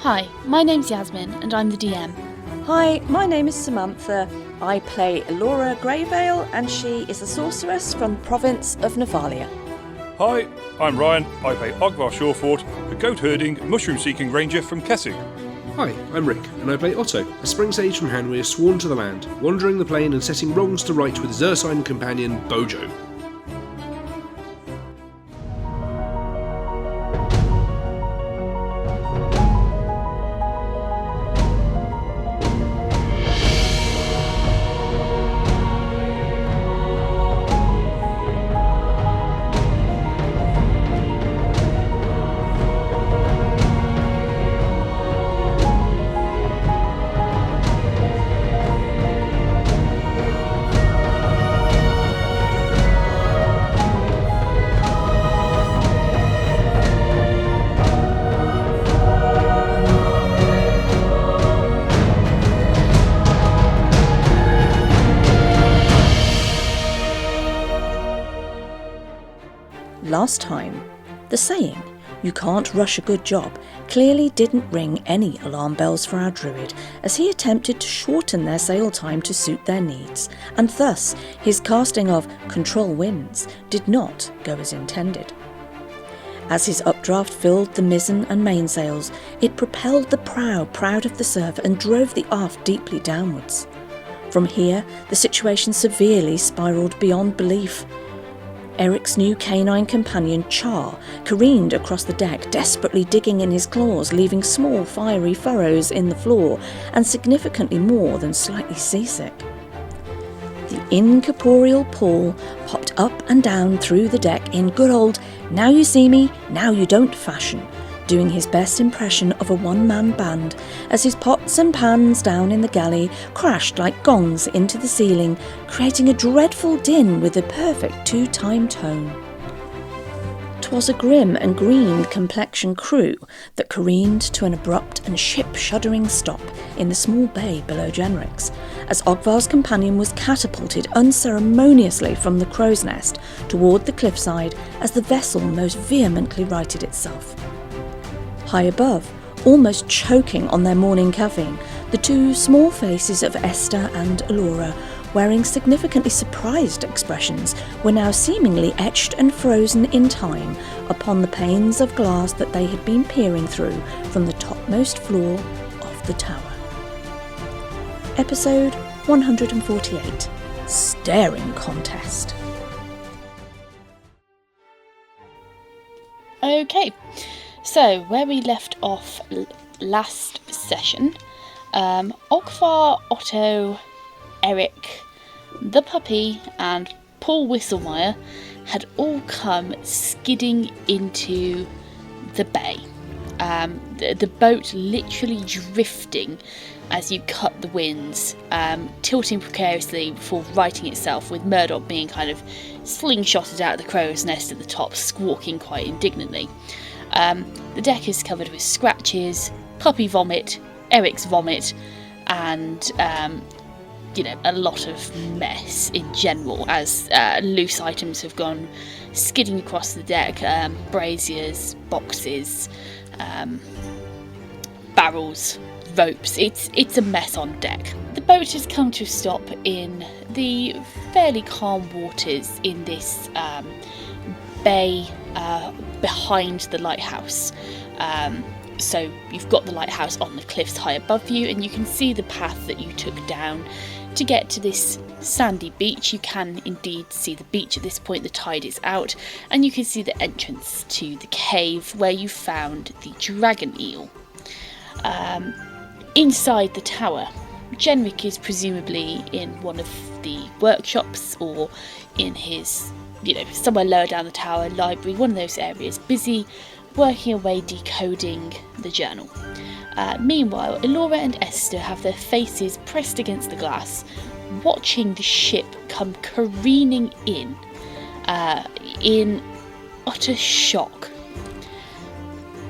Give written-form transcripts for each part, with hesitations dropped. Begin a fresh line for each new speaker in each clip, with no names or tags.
Hi, my name's Yasmin and I'm the DM.
Hi, my name is Samantha. I play Elora Greyvale and she is a sorceress from the province of Nephalia.
Hi, I'm Ryan. I play Ogvar Shawfort, the goat-herding, mushroom-seeking ranger from Kessig.
Hi, I'm Rick, and I play Otto, a spring sage from Hanweir sworn to the land, wandering the plain and setting wrongs to right with his ursine companion, Bojo.
Last time, the saying, "You can't rush a good job," clearly didn't ring any alarm bells for our druid, as he attempted to shorten their sail time to suit their needs, and thus his casting of Control Winds did not go as intended. As his updraft filled the mizzen and mainsails, it propelled the prow proud of the surf and drove the aft deeply downwards. From here, the situation severely spiralled beyond belief. Eric's new canine companion, Char, careened across the deck, desperately digging in his claws, leaving small fiery furrows in the floor, and significantly more than slightly seasick. The incorporeal Paul hopped up and down through the deck in good old "now you see me, now you don't" fashion, doing his best impression of a one-man band as his pots and pans down in the galley crashed like gongs into the ceiling, creating a dreadful din with the perfect two-time tone. 'Twas a grim and green-complexioned crew that careened to an abrupt and ship-shuddering stop in the small bay below Jenrik's, as Ogvar's companion was catapulted unceremoniously from the crow's nest toward the cliffside as the vessel most vehemently righted itself. High above, almost choking on their morning caffeine, the two small faces of Esther and Elora, wearing significantly surprised expressions, were now seemingly etched and frozen in time upon the panes of glass that they had been peering through from the topmost floor of the tower. Episode 148, Stair-ing Contest.
Okay, so where we left off last session, Ogvar, Otto, Eric, the puppy, and Paul Whistlemeyer had all come skidding into the bay. The boat literally drifting as you cut the winds, tilting precariously before righting itself, with Murdoch being kind of slingshotted out of the crow's nest at the top, squawking quite indignantly. The deck is covered with scratches, puppy vomit, Eric's vomit, and a lot of mess in general, as loose items have gone skidding across the deck, braziers, boxes, barrels, ropes. It's a mess on deck. The boat has come to a stop in the fairly calm waters in this bay behind the lighthouse. So you've got the lighthouse on the cliffs high above you, and you can see the path that you took down to get to this sandy beach. You can indeed see the beach at this point. The tide is out, and you can see the entrance to the cave where you found the dragon eel. Inside the tower, Jenrik is presumably in one of the workshops, or in his, somewhere lower down the tower, library, one of those areas, busy working away decoding the journal. Meanwhile, Elora and Esther have their faces pressed against the glass, watching the ship come careening in utter shock.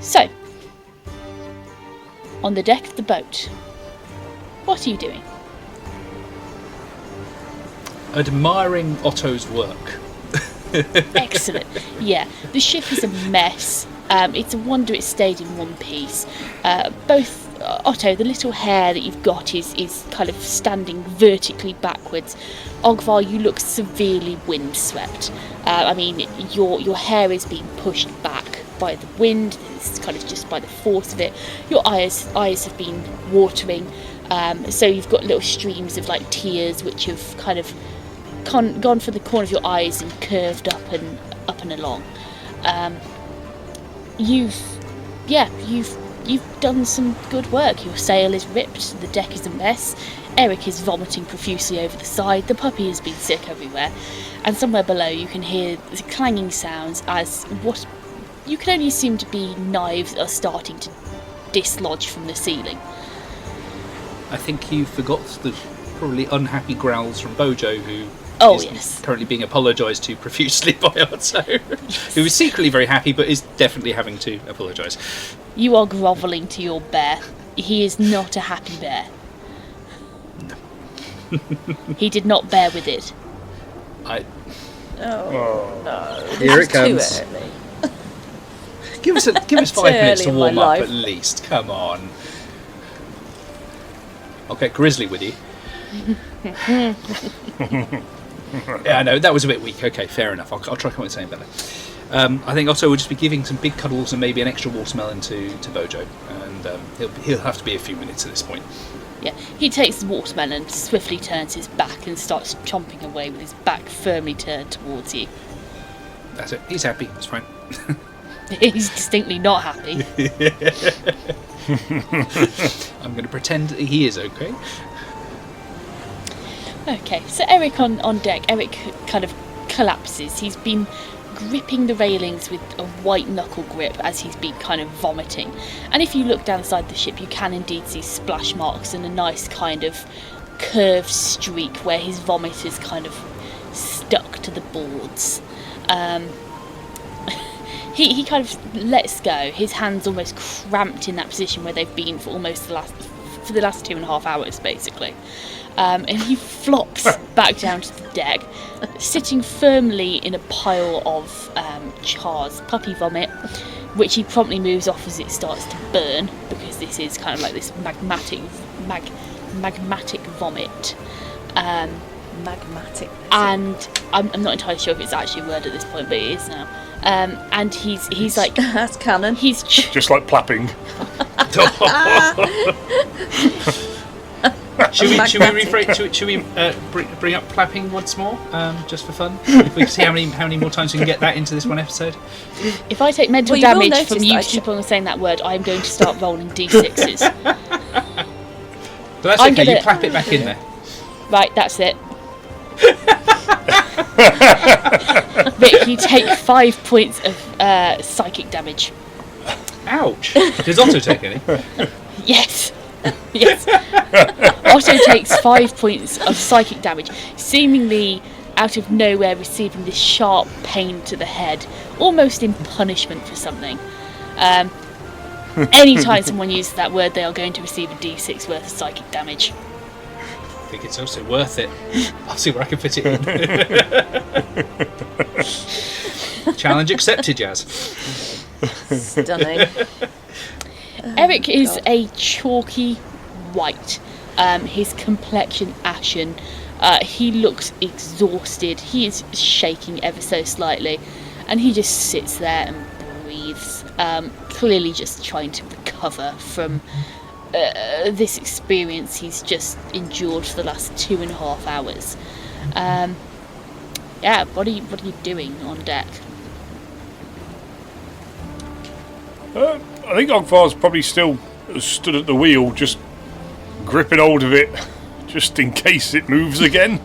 So, on the deck of the boat, what are you doing?
Admiring Otto's work.
Excellent. Yeah, the ship is a mess. It's a wonder it stayed in one piece. Both Otto, the little hair that you've got is kind of standing vertically backwards. Ogvar, you look severely windswept. I mean, your hair is being pushed back by the wind. It's kind of just by the force of it. Your eyes have been watering. So you've got little streams of like tears which have kind of gone from the corner of your eyes and curved up and along. You've done some good work. Your sail is ripped, the deck is a mess, Eric is vomiting profusely over the side, the puppy has been sick everywhere, and somewhere below you can hear the clanging sounds as what you can only assume to be knives are starting to dislodge from the ceiling.
I think you forgot the probably unhappy growls from Bojo, who is currently being apologised to profusely by Otto, who is secretly very happy but is definitely having to apologise.
You are grovelling to your bear. He is not a happy bear. He did not bear with it.
No.
Here it comes.
Too early.
Give us 5 minutes to
early in
warm
my
up
life.
at least. Come on. I'll get Grizzly with you. Yeah, I know, that was a bit weak. Okay, fair enough. I'll try to come up with something better. I think Otto will just be giving some big cuddles and maybe an extra watermelon to Bojo. And he'll have to be a few minutes at this point.
Yeah, he takes the watermelon, swiftly turns his back and starts chomping away with his back firmly turned towards you.
That's it. He's happy. It's fine.
He's distinctly not happy.
I'm going to pretend that he is okay.
Okay, so Eric on deck. Eric kind of collapses. He's been gripping the railings with a white knuckle grip as he's been kind of vomiting. And if you look down the side of the ship, you can indeed see splash marks and a nice kind of curved streak where his vomit is kind of stuck to the boards. He kind of lets go. His hands almost cramped in that position where they've been for almost the last 2.5 hours, basically. And he flops back down to the deck, sitting firmly in a pile of Char's puppy vomit, which he promptly moves off as it starts to burn, because this is kind of like this magmatic vomit.
Magmatic.
And I'm not entirely sure if it's actually a word at this point, but it is now. And he's like,
That's canon.
he's
Just like plapping.
Should we bring up plapping once more, just for fun? If we can see how many more times we can get that into this one episode.
If I take mental
Well, you will
damage
notice
from
that
you
I
keep on saying that word, I'm going to start rolling d6s.
But that's
I'm
okay,
gonna-
you clap it back in there.
Right, that's it. Rick, you take 5 points of psychic damage.
Ouch! Does Otto take any?
Yes. Yes. Otto takes 5 points of psychic damage, seemingly out of nowhere receiving this sharp pain to the head, almost in punishment for something. Anytime someone uses that word, they are going to receive a d6 worth of psychic damage.
I think it's also worth it. I'll see where I can fit it in. Challenge accepted, Jazz.
Stunning.
Eric is a chalky white. His complexion ashen. He looks exhausted. He is shaking ever so slightly, and he just sits there and breathes, clearly just trying to recover from this experience he's just endured for the last 2.5 hours. Yeah, what are you doing on deck?
I think Ogvar's probably still stood at the wheel, just gripping hold of it, just in case it moves again.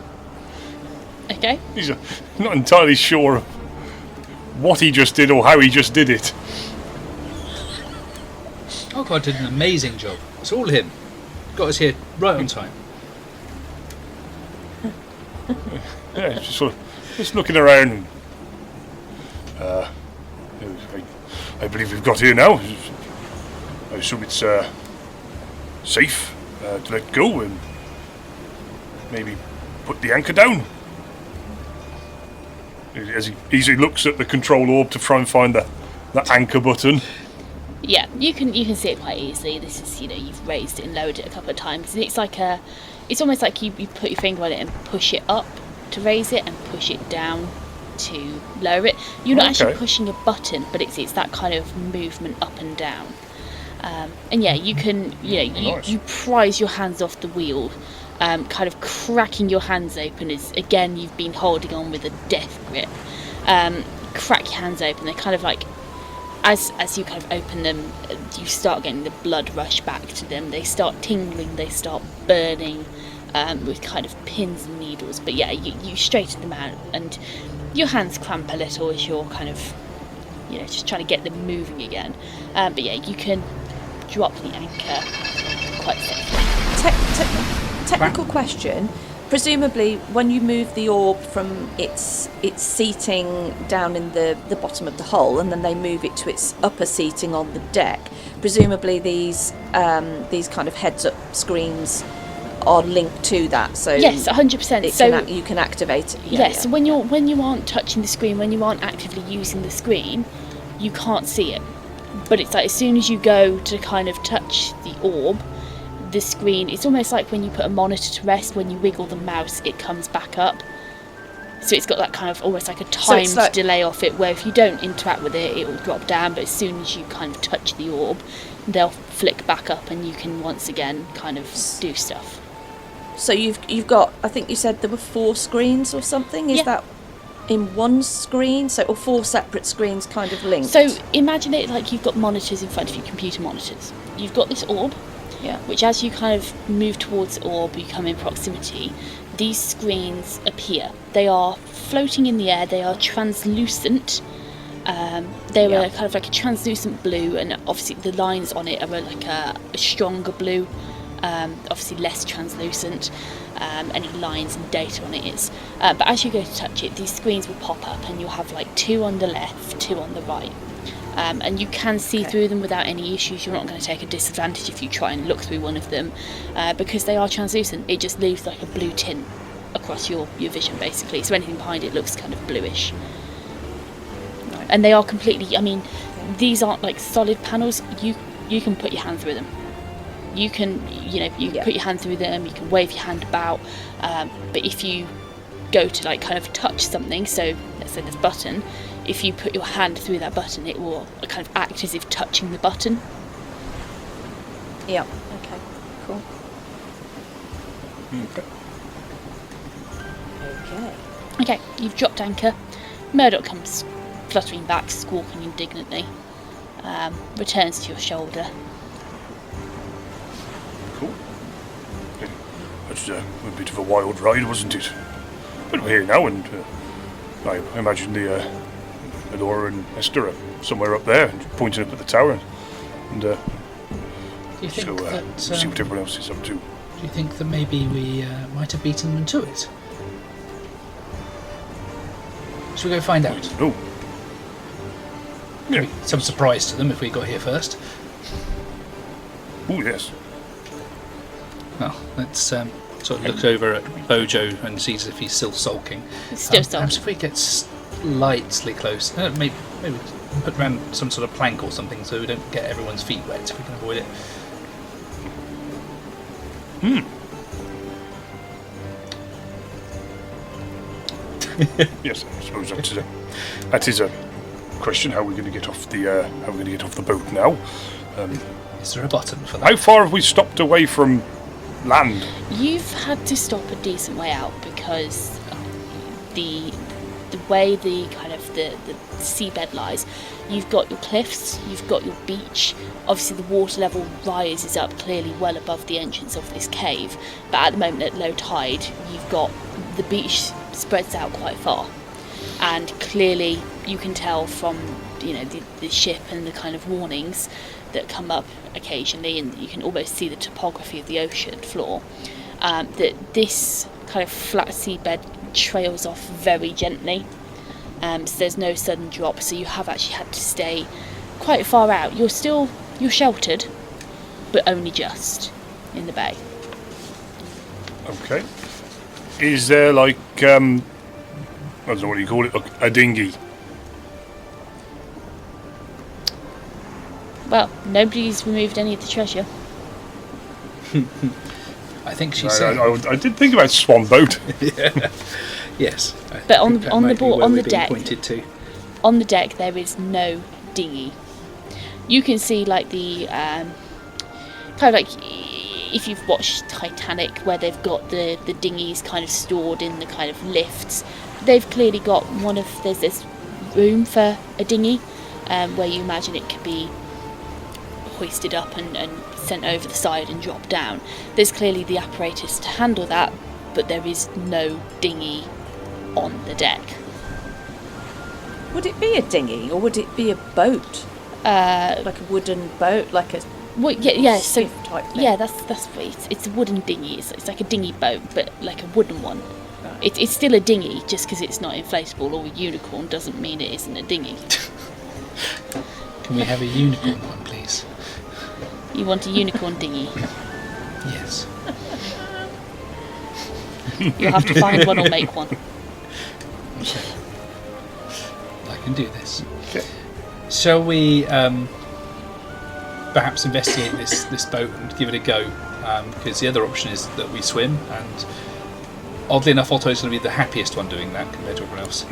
Okay.
He's not entirely sure of what he just did or how he just did it.
Oh God, did an amazing job. It's all him. Got us here right on time.
Yeah, just sort of just looking around. I believe we've got here now. I assume it's safe to let go and maybe put the anchor down. As he looks at the control orb to try and find the that anchor button.
Yeah, you can see it quite easily. This is, you've raised it and lowered it a couple of times. It's almost like you put your finger on it and push it up to raise it and push it down to lower it. You're not actually pushing a button, but it's that kind of movement up and down. And yeah, you can, you prise your hands off the wheel, kind of cracking your hands open as, again, you've been holding on with a death grip. Crack your hands open. They're kind of like, as you kind of open them, you start getting the blood rush back to them. They start tingling, they start burning with kind of pins and needles. But yeah, you straighten them out, and your hands cramp a little as you're kind of, just trying to get them moving again. But yeah, you can drop the anchor quite safely.
Technical question. Presumably, when you move the orb from its seating down in the bottom of the hull, and then they move it to its upper seating on the deck, presumably these kind of heads-up screens are linked to that. So
yes, 100%. So
you can activate it.
Yes, when you aren't touching the screen, when you aren't actively using the screen, you can't see it. But it's like as soon as you go to kind of touch the orb, the screen, it's almost like when you put a monitor to rest, when you wiggle the mouse, it comes back up. So it's got that kind of almost like a timed delay off it, where if you don't interact with it, it will drop down, but as soon as you kind of touch the orb, they'll flick back up and you can once again kind of do stuff.
So you've got, I think you said there were 4 screens or something. Is that in one screen? So, or 4 separate screens kind of linked?
So imagine it like you've got monitors in front of you, computer monitors. You've got this orb, which as you kind of move towards the orb, you come in proximity, these screens appear. They are floating in the air, they are translucent. They were kind of like a translucent blue, and obviously the lines on it are like a stronger blue. Obviously less translucent, any lines and data on it is. But as you go to touch it, these screens will pop up and you'll have like 2 on the left, 2 on the right. And you can see through them without any issues. You're not going to take a disadvantage if you try and look through one of them, because they are translucent. It just leaves like a blue tint across your vision basically, so anything behind it looks kind of bluish. And they are completely, these aren't like solid panels. You can put your hand through them. You can, put your hand through them, you can wave your hand about, but if you go to like kind of touch something, so let's say this button, if you put your hand through that button, it will kind of act as if touching the button.
Yeah, okay, cool.
Okay, you've dropped anchor. Murdoch comes fluttering back, squawking indignantly, returns to your shoulder.
Cool. That's a bit of a wild ride, wasn't it? But we're here now, and I imagine the Laura and Esther are somewhere up there, pointing up at the tower. And
do you think
see what everyone else is up to.
Do you think that maybe we might have beaten them to it? Should we go find out?
No. Yeah.
Some surprise to them if we got here first.
Oh yes.
Well, let's sort of look over at Bojo and see if he's still sulking.
He's still sulking.
Perhaps if we get slightly close, maybe put around some sort of plank or something so we don't get everyone's feet wet if we can avoid it.
Yes, I suppose that is a question. How are we going to get off the boat now?
Is there a button for that?
How far have we stopped away from land?
You've had to stop a decent way out because the way the kind of the seabed lies, you've got your cliffs, you've got your beach. Obviously the water level rises up clearly well above the entrance of this cave, but at the moment at low tide you've got the beach spreads out quite far, and clearly you can tell from the ship and the kind of warnings that come up occasionally, and you can almost see the topography of the ocean floor, that this kind of flat seabed trails off very gently, so there's no sudden drop, so you have actually had to stay quite far out. You're sheltered, but only just in the bay.
Okay. Is there like I don't know what you call it, a dinghy?
Well, nobody's removed any of the treasure.
I think she said.
I did think about swan boat.
Yeah. Yes.
But on the deck,
pointed to.
on the deck there is no dinghy. You can see like the kind of like if you've watched Titanic, where they've got the dinghies kind of stored in the kind of lifts. They've clearly got there's this room for a dinghy, where you imagine it could be hoisted up and sent over the side and dropped down. There's clearly the apparatus to handle that, but there is no dinghy on the deck.
Would it be a dinghy or would it be a boat? Like a wooden boat, like a
so
type thing?
yeah, that's what it's a wooden dinghy. It's like a dinghy boat, but like a wooden one.
Right.
It's still a dinghy, just because it's not inflatable or a unicorn doesn't mean it isn't a dinghy.
Can we have a unicorn one, please?
You want a unicorn dinghy?
Yes.
You'll have to find one or make one.
I can do this.
Okay.
Shall we perhaps investigate this boat and give it a go? Because the other option is that we swim, and oddly enough, Otto's going to be the happiest one doing that compared to everyone else.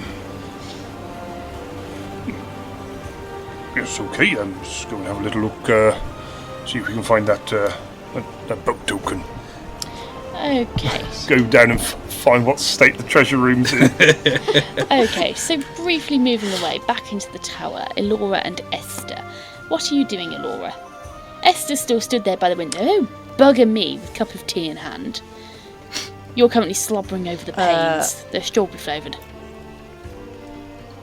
Yes, okay. I'm just going to have a little look, see if we can find that boat token.
Okay.
Go down and find what state the treasure room's in.
Okay, so briefly moving away back into the tower, Elora and Esther. What are you doing, Elora? Esther still stood there by the window. Oh, bugger me, with a cup of tea in hand. You're currently slobbering over the panes. They're strawberry flavoured.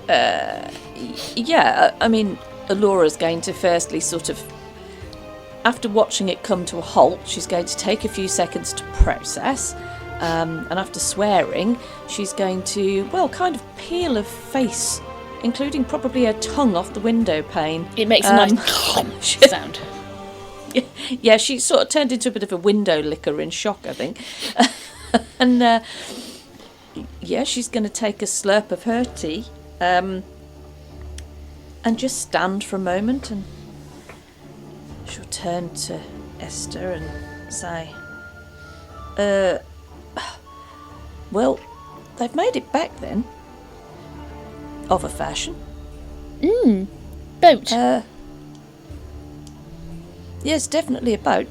Yeah, I mean, Alora's going to firstly sort of, after watching it come to a halt, she's going to take a few seconds to process, and after swearing, she's going to, kind of peel her face, including probably her tongue off the window pane.
It makes a nice sound.
Yeah, she sort of turned into a bit of a window licker in shock, I think. And, she's going to take a slurp of her tea, and just stand for a moment, and she'll turn to Esther and say, well, they've made it back then. Of a fashion.
Boat.
Yes, definitely a boat.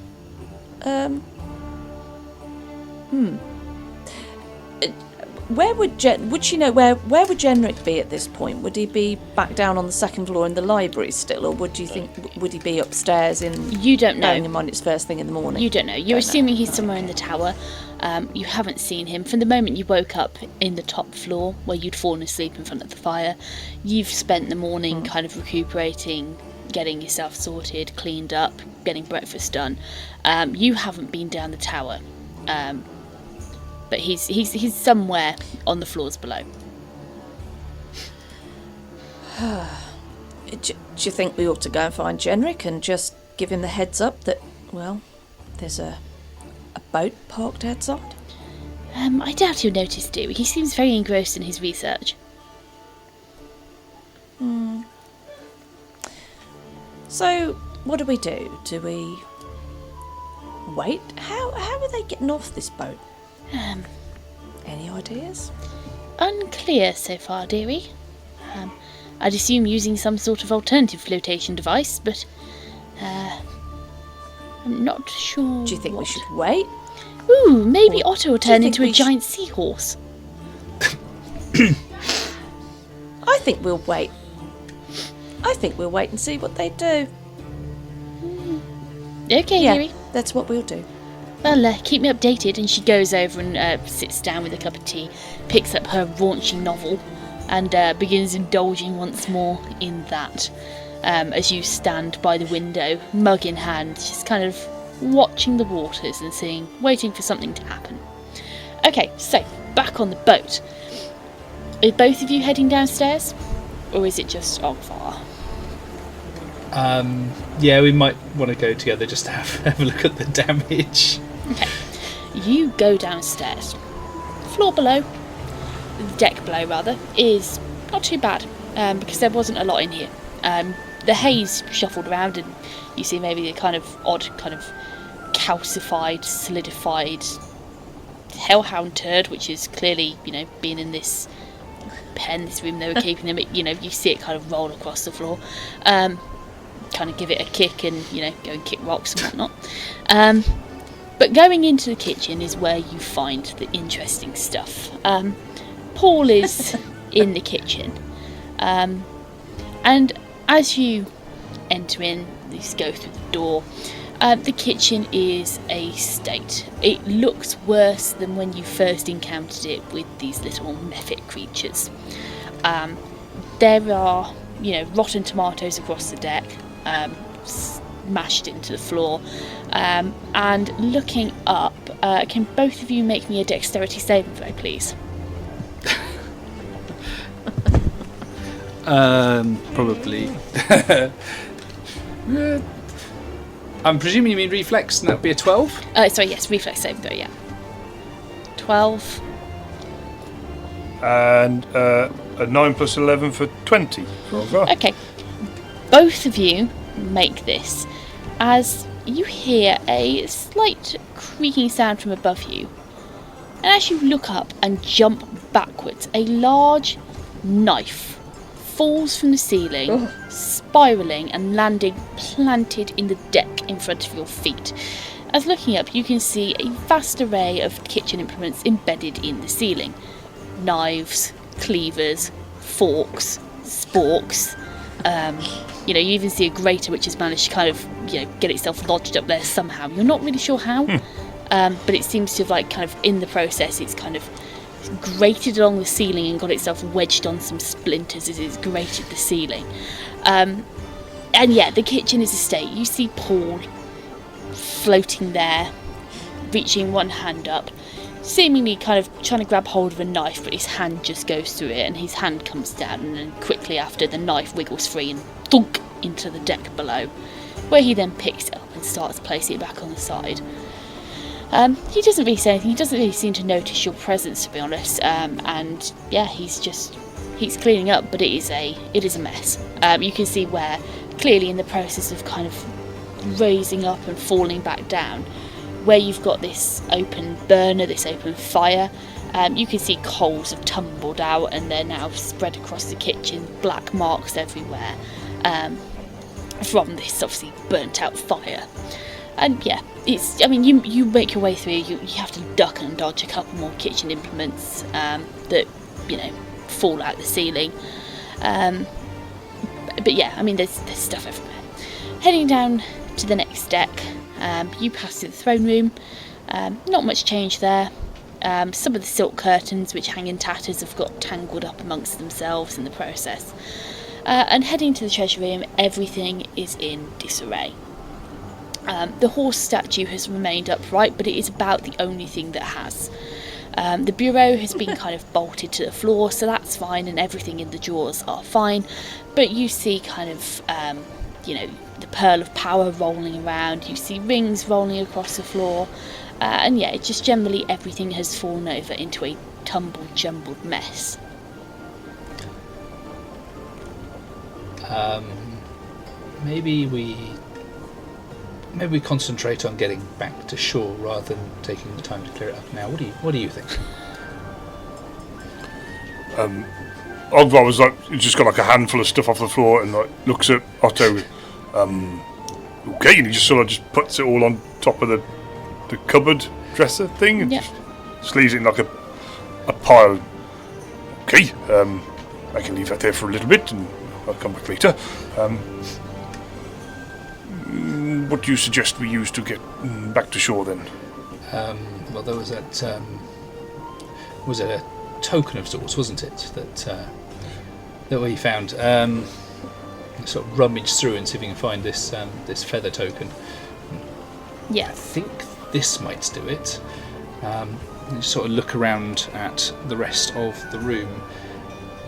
Where would she know where would Jenrik be at this point? Would he be back down on the second floor in the library still, or would he be upstairs in?
You don't know.
Bearing in mind it's first thing in the morning.
You don't know. You're assuming he's somewhere in the tower. You haven't seen him from the moment you woke up in the top floor where you'd fallen asleep in front of the fire. You've spent the morning kind of recuperating, getting yourself sorted, cleaned up, getting breakfast done. You haven't been down the tower. But he's somewhere on the floors below.
Do you think we ought to go and find Jenrik and just give him the heads up that, there's a boat parked outside?
I doubt he'll notice, Dewey. He seems very engrossed in his research.
So, what do we do? Do we wait? How are they getting off this boat? Any ideas?
Unclear so far, dearie. I'd assume using some sort of alternative flotation device, but I'm not sure.
Do you think we should wait?
Ooh, maybe
Or
Otto will
do you
turn
think
into a
we should-
giant seahorse.
I think we'll wait. I think we'll wait and see what they do.
Okay,
Yeah,
dearie.
that's what we'll do.
Well, keep me updated. And she goes over and sits down with a cup of tea, picks up her raunchy novel, and begins indulging once more in that. As you stand by the window, mug in hand, just kind of watching the waters and waiting for something to happen. Okay, so back on the boat. Are both of you heading downstairs, or is it just Ogvar?
Yeah, we might want to go together just to have a look at the damage.
Okay, you go downstairs. Floor below, the deck below rather, is not too bad because there wasn't a lot in here. the hay's shuffled around, and you see maybe a kind of odd, kind of calcified, solidified hellhound turd, which is clearly, being in this pen, this room they were keeping them. You see it kind of roll across the floor, kind of give it a kick, and go and kick rocks and whatnot. But going into the kitchen is where you find the interesting stuff. Paul is in the kitchen, and as you enter in, you go through the door. The kitchen is a state. It looks worse than when you first encountered it with these little mephit creatures. There are, rotten tomatoes across the deck, smashed into the floor. And looking up, can both of you make me a dexterity saving throw, please?
Probably. I'm presuming you mean reflex, and that would be a 12?
Sorry, yes, reflex saving throw, yeah. 12.
And a 9 plus 11 for 20.
Okay. Both of you make this as you hear a slight creaking sound from above you. And as you look up and jump backwards, a large knife falls from the ceiling, spiralling and landing planted in the deck in front of your feet. As looking up, you can see a vast array of kitchen implements embedded in the ceiling. Knives, cleavers, forks, sporks. You even see a grater which has managed to kind of, get itself lodged up there somehow. You're not really sure how, but it seems to have, kind of in the process, it's kind of grated along the ceiling and got itself wedged on some splinters as it's grated the ceiling. And yeah, the kitchen is a state. You see Paul floating there, reaching one hand up, seemingly kind of trying to grab hold of a knife, but his hand just goes through it and his hand comes down, and then quickly after, the knife wiggles free and thunk into the deck below, where he then picks it up and starts placing it back on the side. He doesn't really say anything. He doesn't really seem to notice your presence, to be honest. And yeah, he's cleaning up, but it is a mess. You can see where clearly in the process of kind of raising up and falling back down, where you've got this open burner, this open fire, you can see coals have tumbled out and they're now spread across the kitchen, black marks everywhere, from this obviously burnt out fire. And yeah, you make your way through, you have to duck and dodge a couple more kitchen implements that, fall out the ceiling. But yeah, there's stuff everywhere. Heading down to the next deck, you pass through the throne room. Not much change there. Some of the silk curtains which hang in tatters have got tangled up amongst themselves in the process. And heading to the treasure room, everything is in disarray. The horse statue has remained upright, but it is about the only thing that has. The bureau has been kind of bolted to the floor, so that's fine, and everything in the drawers are fine. But you see kind of, the pearl of power rolling around, you see rings rolling across the floor, and yeah, just generally everything has fallen over into a tumbled, jumbled mess.
Maybe we concentrate on getting back to shore rather than taking the time to clear it up now. What do you think?
Ogvar was just got a handful of stuff off the floor and looks at Otto. Okay, and he just sort of just puts it all on top of the cupboard dresser thing and just leaves it in a pile. Okay, I can leave that there for a little bit and I'll come back later. What do you suggest we use to get back to shore then?
Well, there was that. Was it a token of sorts, wasn't it? That we found. Sort of rummage through and see if we can find this feather token.
Yeah.
I think this might do it. You sort of look around at the rest of the room.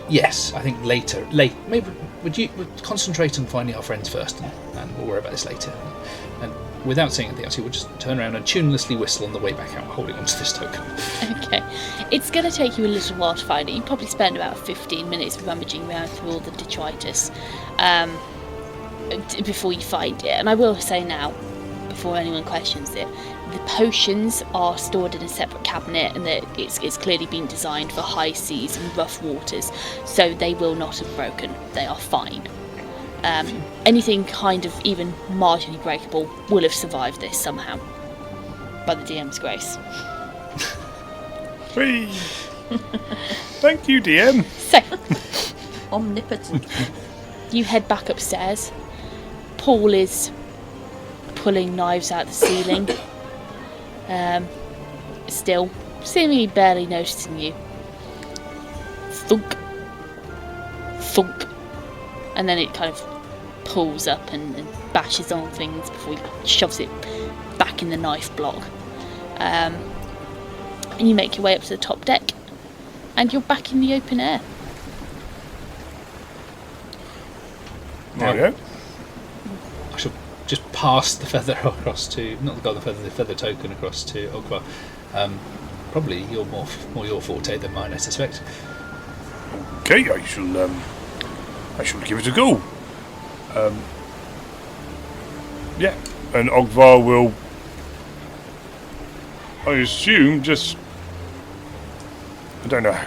Yes, I think later. Maybe would concentrate on finding our friends first, and we'll worry about this later. And without saying anything else, we'll just turn around and tunelessly whistle on the way back out, holding onto this token.
Okay. It's going to take you a little while to find it. You probably spend about 15 minutes rummaging around through all the detritus. before you find it. And I will say now, before anyone questions it, the potions are stored in a separate cabinet, and that it's clearly been designed for high seas and rough waters, so they will not have broken. They are fine. Anything kind of even marginally breakable will have survived this somehow, by the DM's grace.
Whee! Thank you, DM.
So,
Omnipotent.
you head back upstairs. Paul is pulling knives out the ceiling. Still, seemingly barely noticing you. Thunk. Thunk. And then it kind of pulls up and bashes on things before he shoves it back in the knife block. And you make your way up to the top deck, and you're back in the open air.
Right,
I shall just pass the feather across to, not the feather token across to Ogvar. Probably you're more your forte than mine, I suspect.
Okay, I shall give it a go. Yeah, and Ogvar will, I assume, just, I don't know.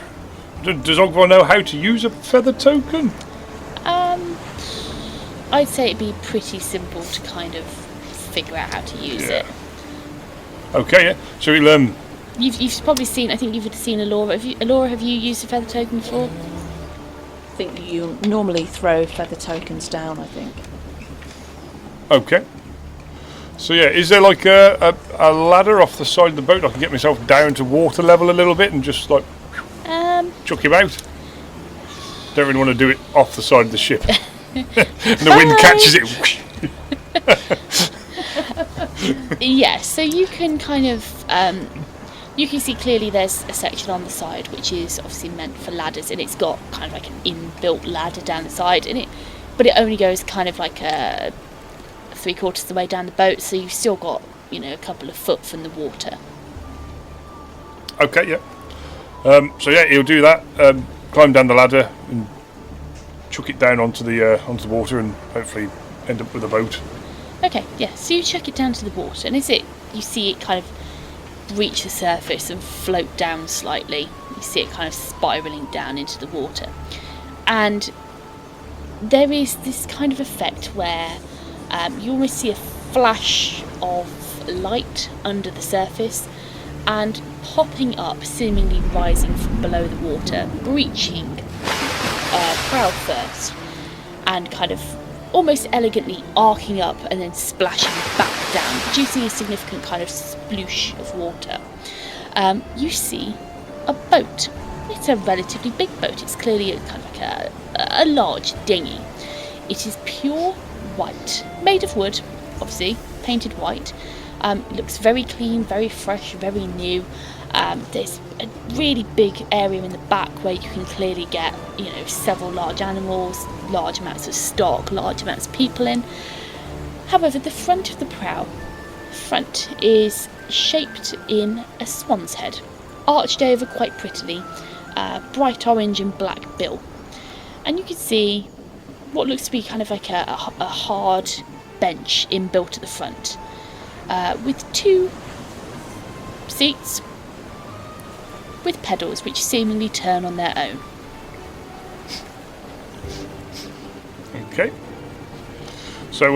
Does Ogvar know how to use a feather token?
I'd say it'd be pretty simple to kind of figure out how to use it.
Okay, yeah. So he'll
You've probably seen. I think you've seen Alora. Have you used a feather token before?
I think you normally throw feather tokens down, I think.
Okay. So yeah, is there like a ladder off the side of the boat I can get myself down to water level a little bit and just like chuck him out? Don't really want to do it off the side of the ship. And the wind catches it.
Yeah, so you can kind of you can see clearly there's a section on the side which is obviously meant for ladders, and it's got kind of like an inbuilt ladder down the side, but it only goes kind of like 3/4 of the way down the boat, so you've still got, a couple of foot from the water.
Okay, yeah. So yeah, he'll do that. Climb down the ladder and chuck it down onto the water, and hopefully end up with a boat.
Okay, yeah. So you chuck it down to the water, and you see it kind of reach the surface and float down slightly. You see it kind of spiralling down into the water, and there is this kind of effect where you almost see a flash of light under the surface, and popping up, seemingly rising from below the water, breaching prow first, and kind of almost elegantly arcing up and then splashing back down, producing a significant kind of sploosh of water. You see a boat. It's a relatively big boat. It's clearly kind of like a large dinghy. It is pure white, made of wood, obviously, painted white. It looks very clean, very fresh, very new. There's a really big area in the back where you can clearly get, several large animals, large amounts of stock, large amounts of people in. However, the front of the prow, is shaped in a swan's head, arched over quite prettily, bright orange and black bill. And you can see what looks to be kind of like a hard bench inbuilt at the front, with 2 seats with pedals which seemingly turn on their own.
Okay. So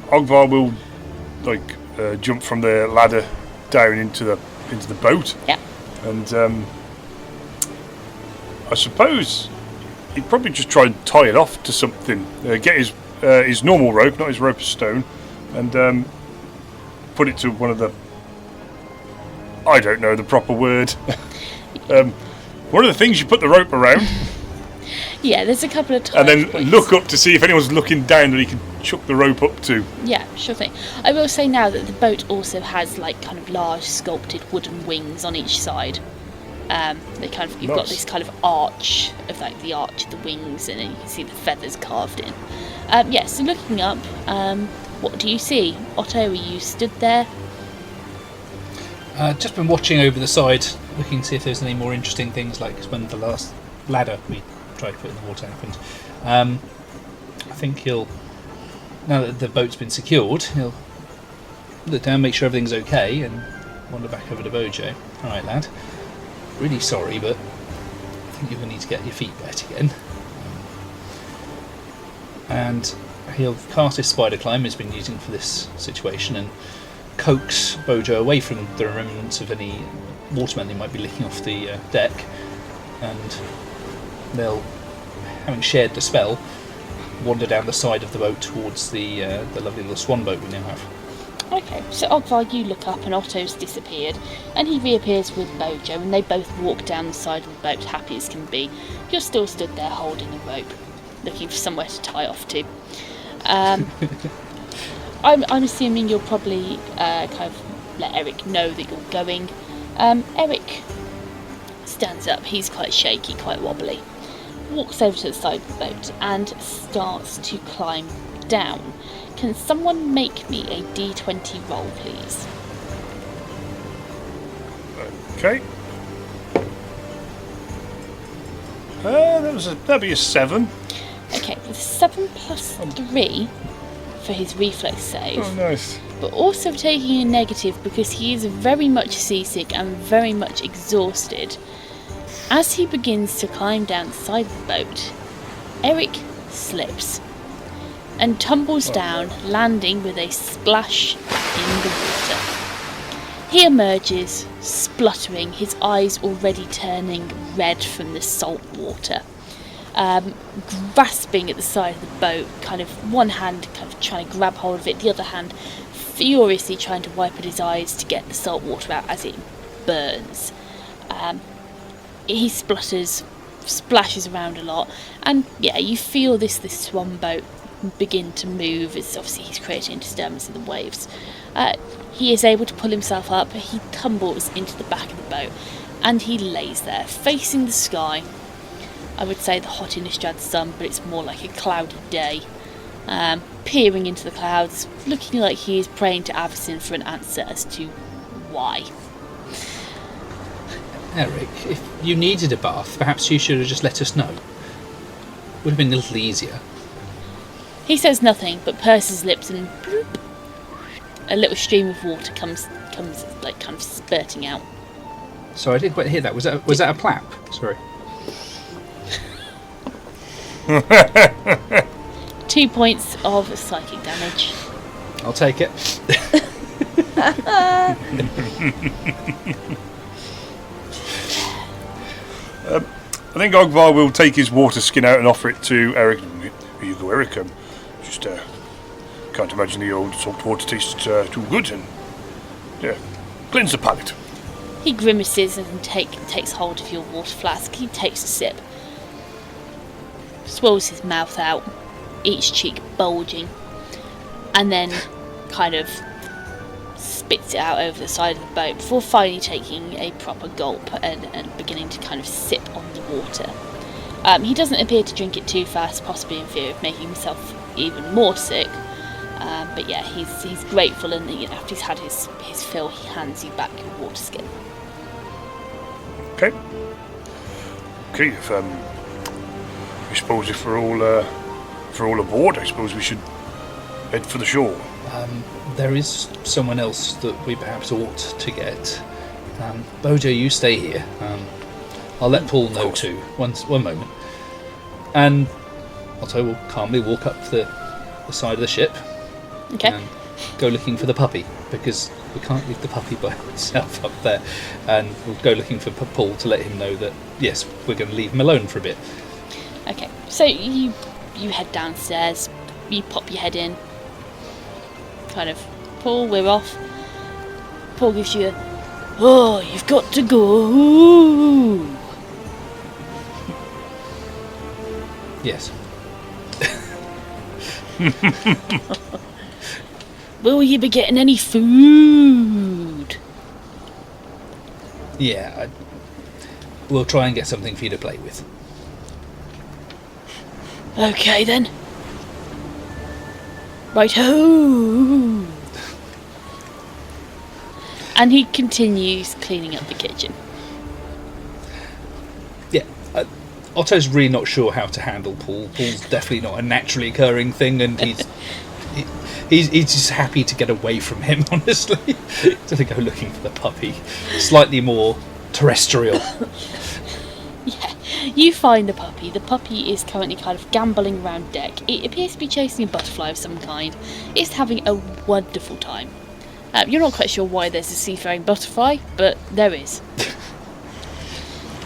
Ogvar will jump from the ladder down into the boat.
Yeah.
And I suppose he'd probably just try and tie it off to something. Get his normal rope, not his rope of stone, and put it to one of the, I don't know the proper word. One of the things you put the rope around.
Yeah, there's a couple of
and then
points.
Look up to see if anyone's looking down that he can chuck the rope up to.
Yeah, sure thing. I will say now that the boat also has kind of large sculpted wooden wings on each side. You've got this kind of arch of the arch of the wings, and then you can see the feathers carved in. So looking up, what do you see? Otto, are you stood there?
Just been watching over the side, looking to see if there's any more interesting things, like when the last ladder we tried to put in the water happened. I think he'll now that the boat's been secured, he'll look down, make sure everything's okay, and wander back over to Bojo. Alright, lad. Really sorry, but I think you're going to need to get your feet wet again. And he'll cast his spider climb he's been using for this situation and coax Bojo away from the remnants of any watermen they might be licking off the deck, and they'll, having shared the spell, wander down the side of the boat towards the lovely little swan boat we now have.
Okay, so Ogvar, you look up and Otto's disappeared, and he reappears with Bojo, and they both walk down the side of the boat, happy as can be. You're still stood there holding a rope, looking for somewhere to tie off to. I'm assuming you'll probably kind of let Eric know that you're going. Eric stands up, he's quite shaky, quite wobbly, walks over to the side of the boat and starts to climb down. Can someone make me a d20 roll, please?
Okay. That'd be a 7.
Okay, with 7 plus 3 for his reflex save.
Oh, nice.
But also taking a negative because he is very much seasick and very much exhausted. As he begins to climb down the side of the boat, Eric slips and tumbles down, landing with a splash in the water. He emerges, spluttering, his eyes already turning red from the salt water. Grasping at the side of the boat, kind of one hand kind of trying to grab hold of it, the other hand furiously trying to wipe at his eyes to get the salt water out as it burns. He splutters, splashes around a lot, and yeah, you feel this swan boat begin to move as obviously he's creating disturbance in the waves. He is able to pull himself up, he tumbles into the back of the boat, and he lays there, facing the sky. I would say the hot Innistrad sun, but it's more like a cloudy day. Peering into the clouds, looking like he is praying to Avacyn for an answer as to why.
Eric, if you needed a bath, perhaps you should have just let us know. Would have been a little easier.
He says nothing, but purses his lips and bloop, a little stream of water comes like kind of spurting out.
Sorry, I didn't quite hear that. Was that a plap? Sorry.
2 points of psychic damage.
I'll take it.
I think Ogvar will take his water skin out and offer it to Eric. Here you go, Eric. Just can't imagine the old salt water tastes too good, and yeah, cleanse the palate.
He grimaces and takes hold of your water flask. He takes a sip, swells his mouth out, each cheek bulging, and then kind of spits it out over the side of the boat before finally taking a proper gulp and beginning to kind of sip on the water. He doesn't appear to drink it too fast, possibly in fear of making himself even more sick. But yeah, he's grateful, and after he's had his fill, he hands you back your water skin.
Okay. If I suppose if we're all aboard, I suppose we should head for the shore.
There is someone else that we perhaps ought to get. Bojo, you stay here. I'll let Paul know too. One moment. And Otto will calmly walk up the side of the ship.
Okay.
And go looking for the puppy, because we can't leave the puppy by itself up there. And we'll go looking for Paul to let him know that, yes, we're going to leave him alone for a bit.
Okay, so you head downstairs, you pop your head in, kind of, Paul, we're off. Paul gives you a, oh, you've got to go. Ooh.
Yes.
Will you be getting any food?
Yeah, we'll try and get something for you to play with.
Okay then. Right-ho! And he continues cleaning up the kitchen.
Yeah, Otto's really not sure how to handle Paul. Paul's definitely not a naturally occurring thing, and he's just happy to get away from him, honestly. To go looking for the puppy. Slightly more terrestrial.
Yeah, you find the puppy. The puppy is currently kind of gambolling around deck. It appears to be chasing a butterfly of some kind. It's having a wonderful time. You're not quite sure why there's a seafaring butterfly, but there is.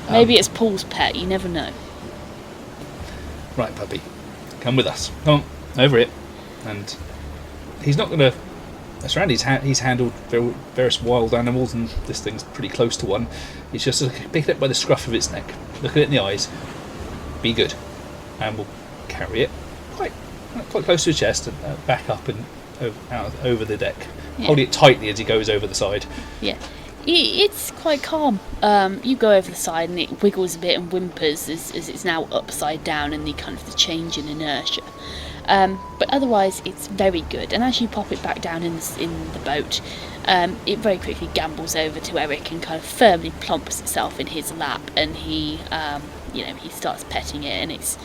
Maybe it's Paul's pet, you never know.
Right, puppy, come with us. Come on, over here. And he's not going to mess around. He's handled various wild animals, and this thing's pretty close to one. He's just pick it up by the scruff of its neck, look at it in the eyes, be good, and we'll carry it quite close to his chest and back up and over the deck.
Yeah.
Holding it tightly as he goes over the side.
Yeah. It's quite calm. You go over the side and it wiggles a bit and whimpers as it's now upside down in the kind of the change in inertia. But otherwise it's very good. And as you pop it back down in the boat, it very quickly gambles over to Eric and kind of firmly plumps itself in his lap. And he starts petting it, and it's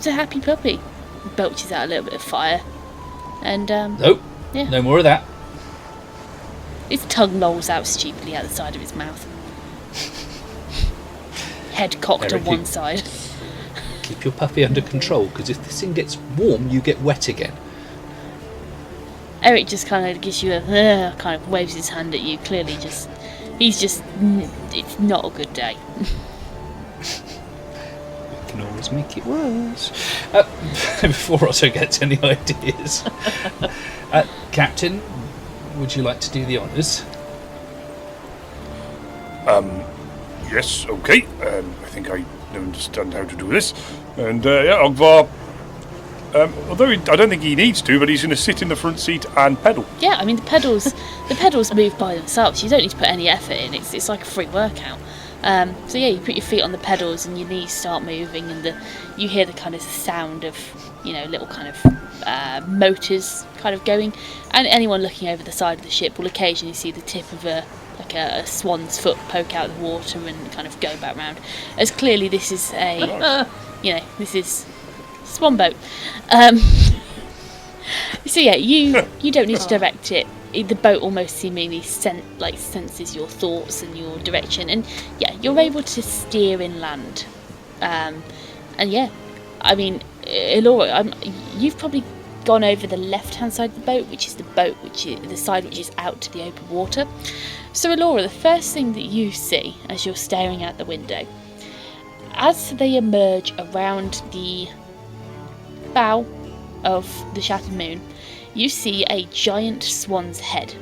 a happy puppy. Belches out a little bit of fire, and
nope,
yeah,
no more of that.
Its tongue lolls out stupidly out the side of its mouth. Head cocked
Eric,
on one side.
Keep your puppy under control, because if this thing gets warm, you get wet again.
Eric just kind of gives you a kind of waves his hand at you. Clearly, it's not a good day.
We can always make it worse. Before Otto gets any ideas, Captain, would you like to do the honours?
Yes, okay. I think I understand how to do this. And Ogvar, although I don't think he needs to, but he's going to sit in the front seat and pedal.
Yeah, I mean the pedals move by themselves. You don't need to put any effort in. It's like a free workout. So yeah, you put your feet on the pedals and your knees start moving, and you hear the kind of sound of little kind of motors kind of going. And anyone looking over the side of the ship will occasionally see the tip of a swan's foot poke out of the water and kind of go back round. As clearly this is this is swan boat. So yeah, you don't need to direct it. The boat almost seemingly senses your thoughts and your direction, and yeah, you're able to steer inland. And yeah, I mean, Elora, you've probably gone over the left-hand side of the boat, which is the side which is out to the open water. So Elora, the first thing that you see as you're staring out the window, as they emerge around the bow of the shattered moon, you see a giant swan's head,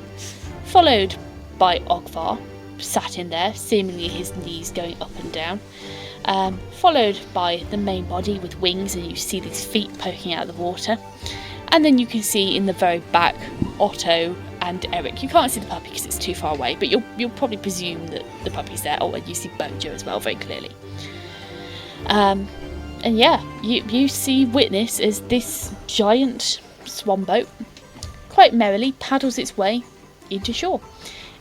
followed by Ogvar, sat in there, seemingly his knees going up and down, followed by the main body with wings, and you see these feet poking out of the water. And then you can see in the very back Otto and Eric. You can't see the puppy because it's too far away, but you'll probably presume that the puppy's there. Oh, and you see Bojo as well, very clearly. And yeah, you see witness as this giant swan boat quite merrily paddles its way into shore.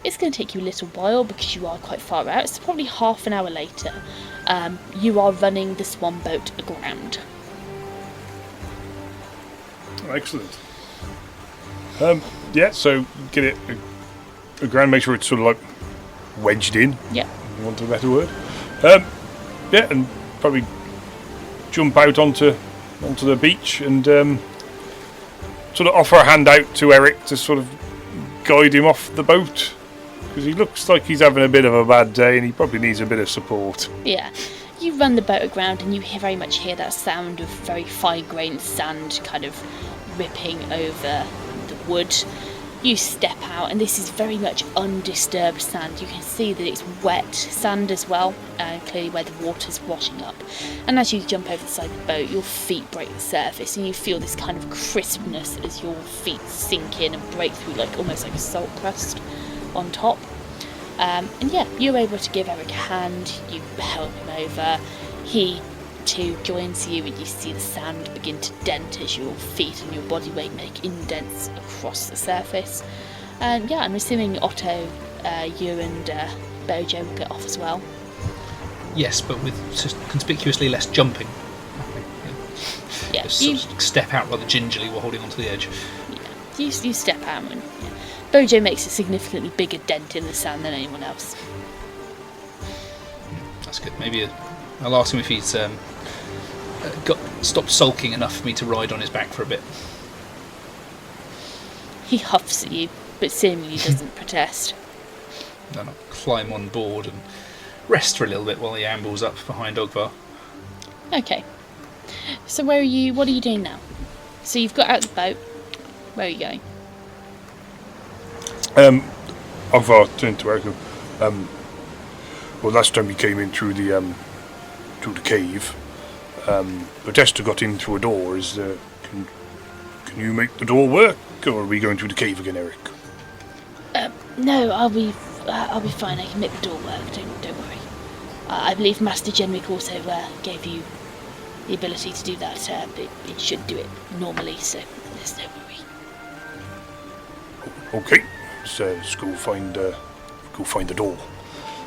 It's going to take you a little while because you are quite far out. It's probably half an hour later. You are running the swan boat aground.
Excellent. So get it aground, make sure it's sort of like wedged in.
Yeah.
If you want a better word. And probably jump out onto the beach and sort of offer a hand out to Eric to sort of guide him off the boat, because he looks like he's having a bit of a bad day and he probably needs a bit of support.
Yeah. You run the boat aground and you very much hear that sound of very fine-grained sand kind of ripping over the wood. You step out, and this is very much undisturbed sand. You can see that it's wet sand as well, clearly where the water's washing up. And as you jump over the side of the boat, your feet break the surface, and you feel this kind of crispness as your feet sink in and break through, almost like a salt crust on top. And yeah, you're able to give Eric a hand. You help him over. He too joins you, and you see the sand begin to dent as your feet and your body weight make indents across the surface. And yeah, I'm assuming Otto, you and Bojo will get off as well.
Yes, but with conspicuously less jumping.
Yeah,
Just sort of step out rather gingerly while holding onto the edge.
You step out and Bojo makes a significantly bigger dent in the sand than anyone else.
That's good. Maybe I'll ask him if he's stopped sulking enough for me to ride on his back for a bit.
He huffs at you, but seemingly doesn't protest.
Then I'll climb on board and rest for a little bit while he ambles up behind Ogvar.
Okay. So what are you doing now? So you've got out the boat. Where are you going?
Ogvar turned to Eric. Well, last time we came in through the cave, but Esther got in through a door. Can you make the door work, or are we going through the cave again, Eric?
No, I'll be fine. I can make the door work. Don't worry. I believe Master Jenrik also gave you the ability to do that, but it should do it normally, so there's no worry.
Okay, let's go find the door.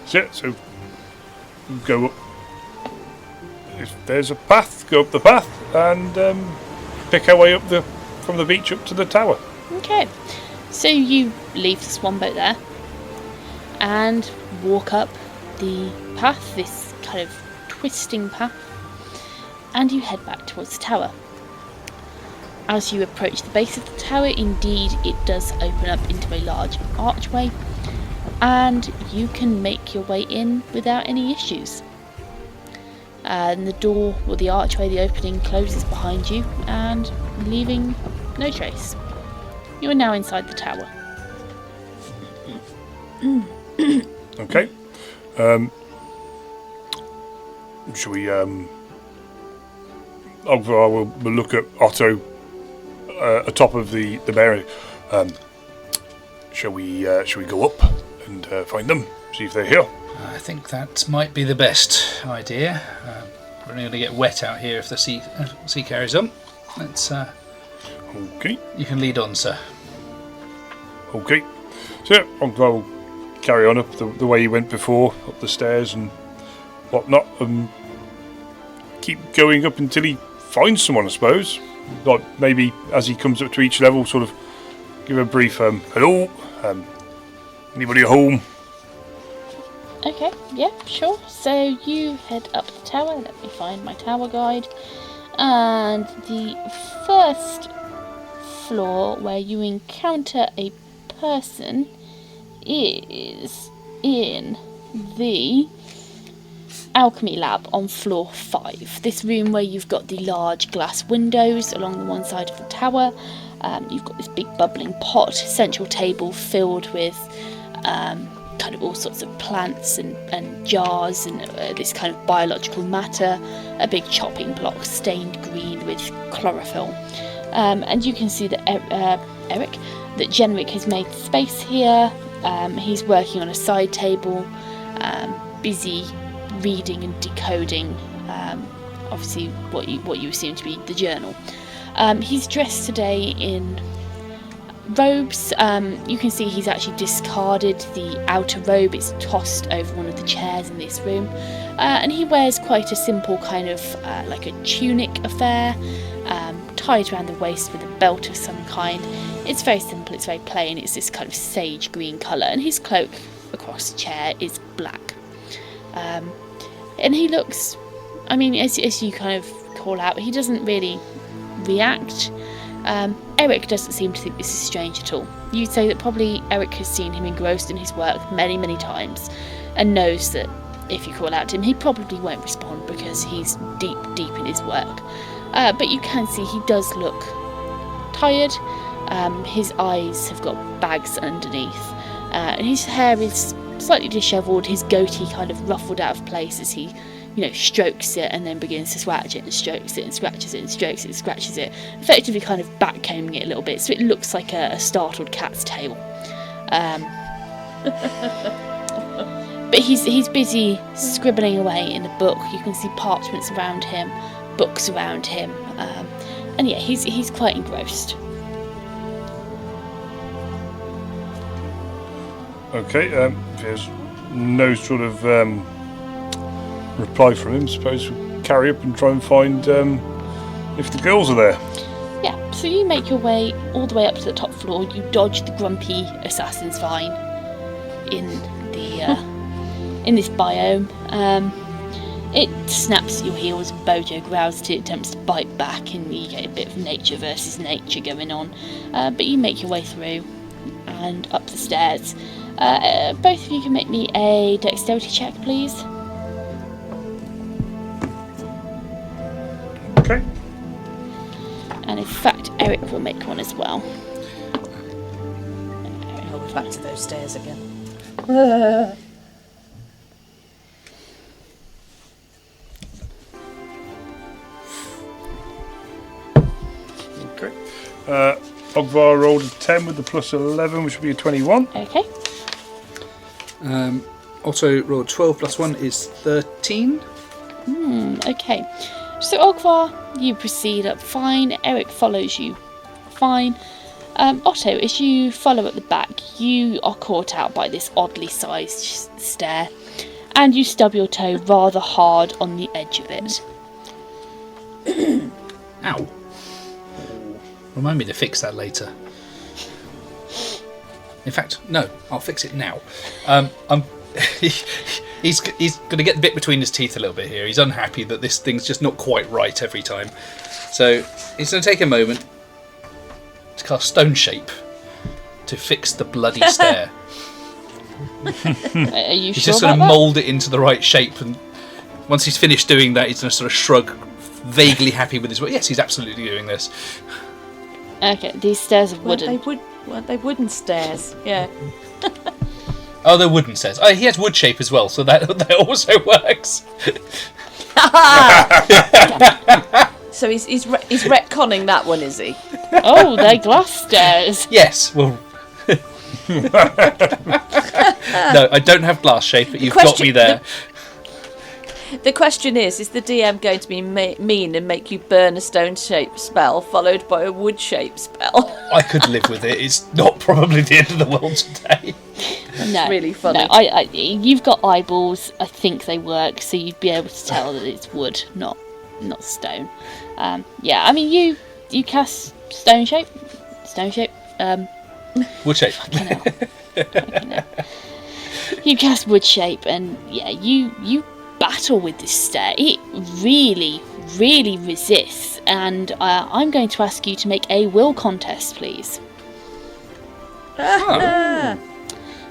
So go up. If there's a path, go up the path and pick our way up from the beach up to the tower.
Okay, so you leave the swan boat there and walk up the path, this kind of twisting path, and you head back towards the tower. As you approach the base of the tower, indeed it does open up into a large archway, and you can make your way in without any issues. And the door, or the archway, the opening closes behind you, and leaving no trace. You are now inside the tower.
Okay. Shall we? We'll look at Otto atop of the barrier. Shall we go up and find them? See if they're here.
I think that might be the best idea. We're only going to get wet out here if the sea carries on. Let's.
Okay.
You can lead on, sir.
Okay. So I'll carry on up the way he went before, up the stairs and whatnot, and keep going up until he finds someone, I suppose. Like maybe as he comes up to each level, sort of give a brief hello, anybody at home?
Okay, yeah, sure. So you head up the tower. Let me find my tower guide. And the first floor where you encounter a person is in the alchemy lab on floor 5. This room where you've got the large glass windows along the one side of the tower. You've got this big bubbling pot, central table filled with kind of all sorts of plants and jars and this kind of biological matter, a big chopping block stained green with chlorophyll. And you can see that that Jenrik has made space here. He's working on a side table, busy reading and decoding, obviously what you assume to be the journal. He's dressed today in robes. You can see he's actually discarded the outer robe. It's tossed over one of the chairs in this room, and he wears quite a simple kind of like a tunic affair, tied around the waist with a belt of some kind. It's very simple, it's very plain, it's this kind of sage green colour, and his cloak across the chair is black. And he looks, I mean, as you kind of call out, he doesn't really react. Eric doesn't seem to think this is strange at all. You'd say that probably Eric has seen him engrossed in his work many, many times, and knows that if you call out to him, he probably won't respond because he's deep in his work. But you can see he does look tired. His eyes have got bags underneath, and his hair is slightly dishevelled, his goatee kind of ruffled out of place as he, strokes it and then begins to scratch it and strokes it and scratches it and strokes it and scratches it, effectively kind of backcombing it a little bit so it looks like a startled cat's tail. But he's busy scribbling away in a book. You can see parchments around him, books around him, and yeah, he's quite engrossed.
Okay, if there's no sort of reply from him, suppose we'll carry up and try and find if the girls are there.
Yeah, So you make your way all the way up to the top floor. You dodge the grumpy assassin's vine in the in this biome. It snaps at your heels, Bojo growls to it, attempts to bite back, and you get a bit of nature versus nature going on. But you make your way through and up the stairs. Both of you can make me a dexterity check, please.
Okay.
And in fact, Eric will make one as well.
Oh, we're back to those stairs again.
Okay. Ogvar rolled a 10 with the plus 11, which would be a 21.
Okay.
Otto rolled 12 plus 1 is 13.
Okay. So Ogvar, you proceed up fine. Eric follows you fine. Otto, as you follow at the back, you are caught out by this oddly sized stair, and you stub your toe rather hard on the edge of it.
Ow. Remind me to fix that later. In fact, no, I'll fix it now. He's going to get the bit between his teeth a little bit here. He's unhappy that this thing's just not quite right every time. So he's going to take a moment to cast Stone Shape to fix the bloody stair.
Are you
He's
sure
just going
about
to
that?
mould it into the right shape, and once he's finished doing that, he's going to sort of shrug, vaguely happy with his work. Yes, he's absolutely doing this.
Okay, these stairs are wooden.
Weren't they wooden stairs? Yeah.
Oh, they're wooden stairs. Oh, he has wood shape as well, so that also works.
So he's retconning that one, is he?
Oh, they're glass stairs.
Yes, well... No, I don't have glass shape, but you've got me there.
The question is the DM going to be mean and make you burn a stone-shaped spell followed by a wood-shaped spell?
I could live with it. It's not probably the end of the world today.
No,
really funny.
No, you've got eyeballs. I think they work, so you'd be able to tell that it's wood, not stone. Yeah, I mean, you cast stone shape.
Wood shape.
Fucking hell. You cast wood shape, and yeah, you battle with this stair. It really, really resists, and I'm going to ask you to make a will contest, please.
Oh.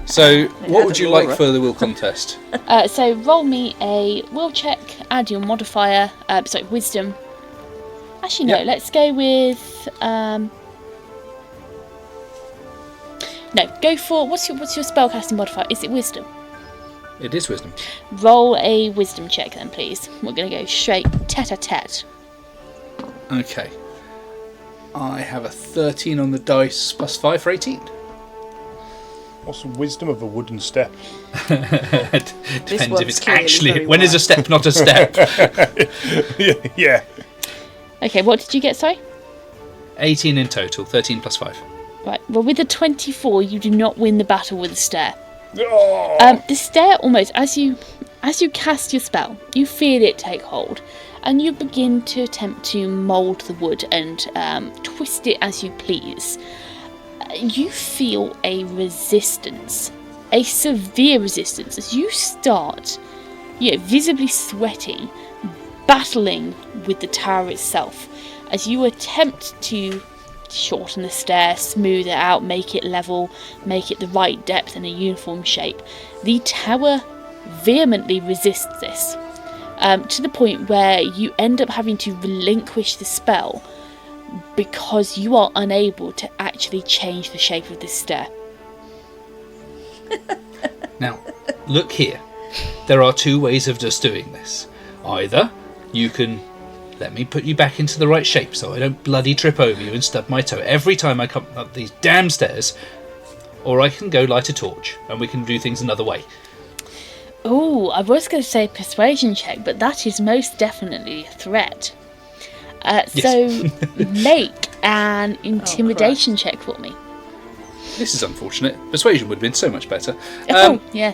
So, what would you like for the will contest?
So roll me a will check, add your modifier, wisdom. Actually, no, let's go with... No, go for... What's your spellcasting modifier? Is it wisdom?
It is wisdom.
Roll a wisdom check then, please. We're going to go straight tete-a-tete.
Okay. I have a 13 on the dice, plus 5 for 18.
What's the wisdom of a wooden step?
Depends if it's
clearly
actually...
very
When is a step not a step?
Yeah.
Okay, what did you get, sorry?
18 in total, 13 plus 5.
Right, well, with a 24, you do not win the battle with the stair.
Oh.
The stair almost, as you cast your spell, you feel it take hold, and you begin to attempt to mould the wood and twist it as you please. You feel a resistance, a severe resistance, as you start, visibly sweating, battling with the tower itself, as you attempt to shorten the stair, smooth it out, make it level, make it the right depth and a uniform shape. The tower vehemently resists this, to the point where you end up having to relinquish the spell because you are unable to actually change the shape of this stair.
Now, look here. There are two ways of just doing this. Either you can let me put you back into the right shape so I don't bloody trip over you and stub my toe every time I come up these damn stairs, or I can go light a torch and we can do things another way.
Oh, I was going to say persuasion check, but that is most definitely a threat. So make an intimidation check for me.
This is unfortunate. Persuasion would have been so much better.
Yeah.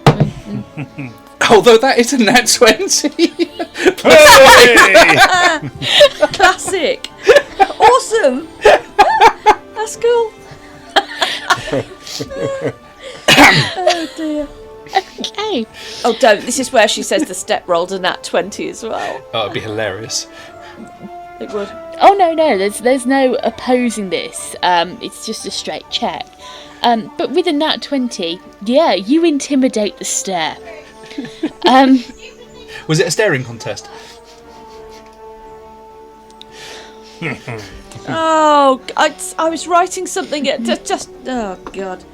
Although that is a nat 20.
Hey!
Classic. Awesome! That's cool. Oh dear.
Okay.
Oh, don't. This is where she says the step rolled a nat 20 as well.
Oh, it'd be hilarious.
It would.
Oh no, there's no opposing this. It's just a straight check. But with a nat 20, yeah, you intimidate the stair.
Was it a staring contest?
Oh, I was writing something at just. Oh God.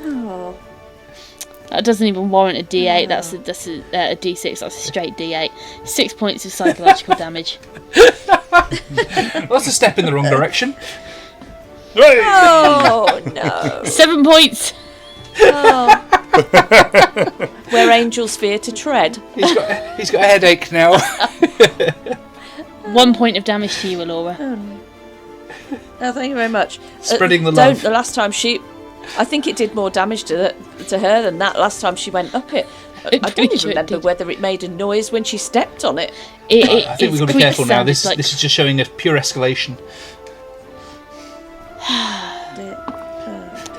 Oh.
That doesn't even warrant a D8. That's a D6. That's a straight D8. 6 points of psychological damage.
That's a step in the wrong direction.
Oh no.
7 points.
Oh. Where angels fear to tread.
He's got a headache now.
1 point of damage to you, Alora.
Oh, thank you very much.
Spreading the love.
The last time I think it did more damage to her than that last time she went up it. I don't even remember whether it made a noise when she stepped on it.
I think we've got to be careful now. This is just showing a pure escalation.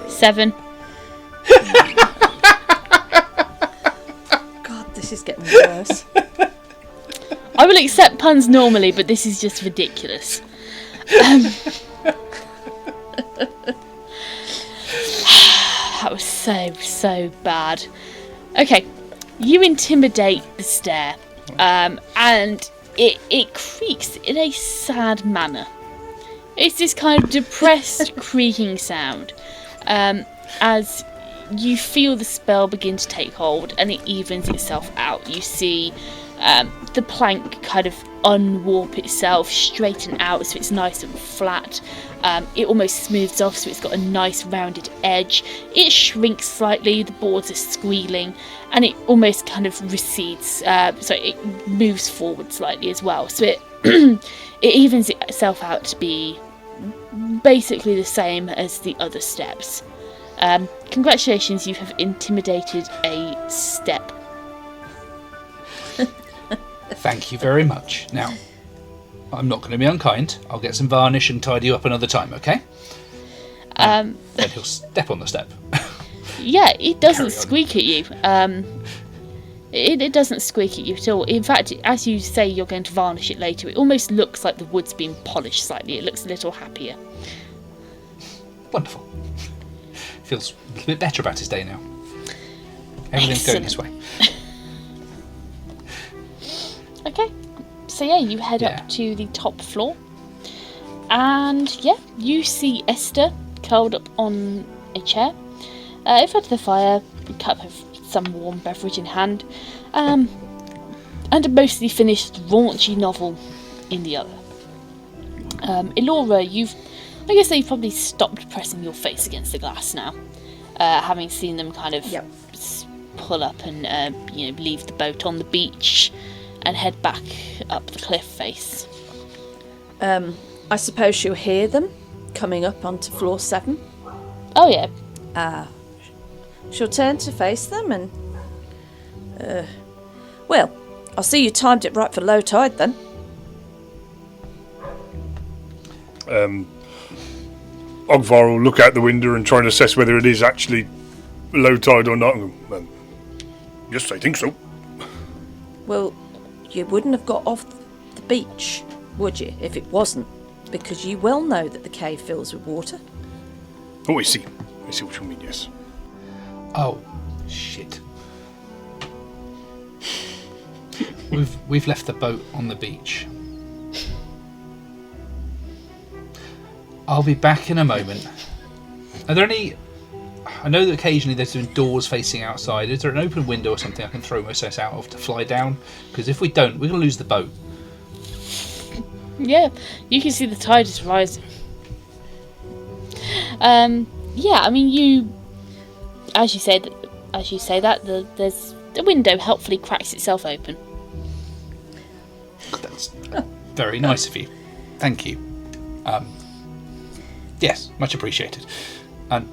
7.
God, this is getting worse.
I will accept puns normally, but this is just ridiculous. That was so bad. Okay, you intimidate the stair, and it creaks in a sad manner. It's this kind of depressed creaking sound, as you feel the spell begin to take hold, and it evens itself out. You see the plank kind of unwarp itself, straighten out so it's nice and flat. It almost smooths off so it's got a nice rounded edge. It shrinks slightly, the boards are squealing, and it almost kind of recedes, so it moves forward slightly as well. So it it evens itself out to be basically the same as the other steps. Congratulations, you have intimidated a step.
Thank you very much. Now, I'm not going to be unkind. I'll get some varnish and tidy you up another time, okay? Then he'll step on the step.
Yeah, it doesn't squeak at you. It doesn't squeak at you at all. In fact, as you say you're going to varnish it later, it almost looks like the wood's been polished slightly. It looks a little happier.
Wonderful. Feels a little bit better about his day now. Everything's going his way.
Okay, so yeah, you head up to the top floor, and yeah, you see Esther curled up on a chair in front of the fire, a cup of some warm beverage in hand, and a mostly finished raunchy novel in the other. Elora, I guess you've probably stopped pressing your face against the glass now, having seen them kind of pull up and leave the boat on the beach and head back up the cliff face.
I suppose she'll hear them coming up onto floor 7.
Oh yeah.
She'll turn to face them and... well, I'll see you timed it right for low tide then.
Ogvar will look out the window and try and assess whether it is actually low tide or not. Yes, I think so.
Well, you wouldn't have got off the beach, would you, if it wasn't? Because you well know that the cave fills with water.
Oh, I see. I see what you mean, yes.
Oh, shit. We've left the boat on the beach. I'll be back in a moment. Are there any... I know that occasionally there's doors facing outside. Is there an open window or something I can throw myself out of to fly down? Because if we don't, we're going to lose the boat.
Yeah, you can see the tide is rising. Yeah, I mean, as you say that, there's the window helpfully cracks itself open.
That's very nice of you. Thank you. Yes, much appreciated. And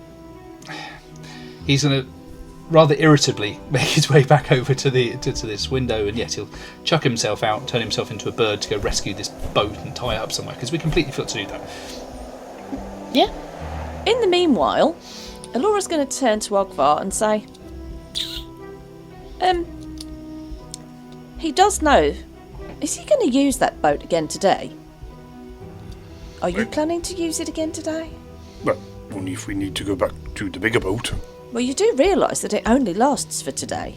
he's going to rather irritably make his way back over to this window, and yet he'll chuck himself out, turn himself into a bird to go rescue this boat and tie it up somewhere, because we completely forgot to do that.
Yeah.
In the meanwhile, Alora's going to turn to Ogvar and say, he does know. Is he going to use that boat again today? Are you planning to use it again today?
Well, only if we need to go back to the bigger boat.
Well, you do realise that it only lasts for today.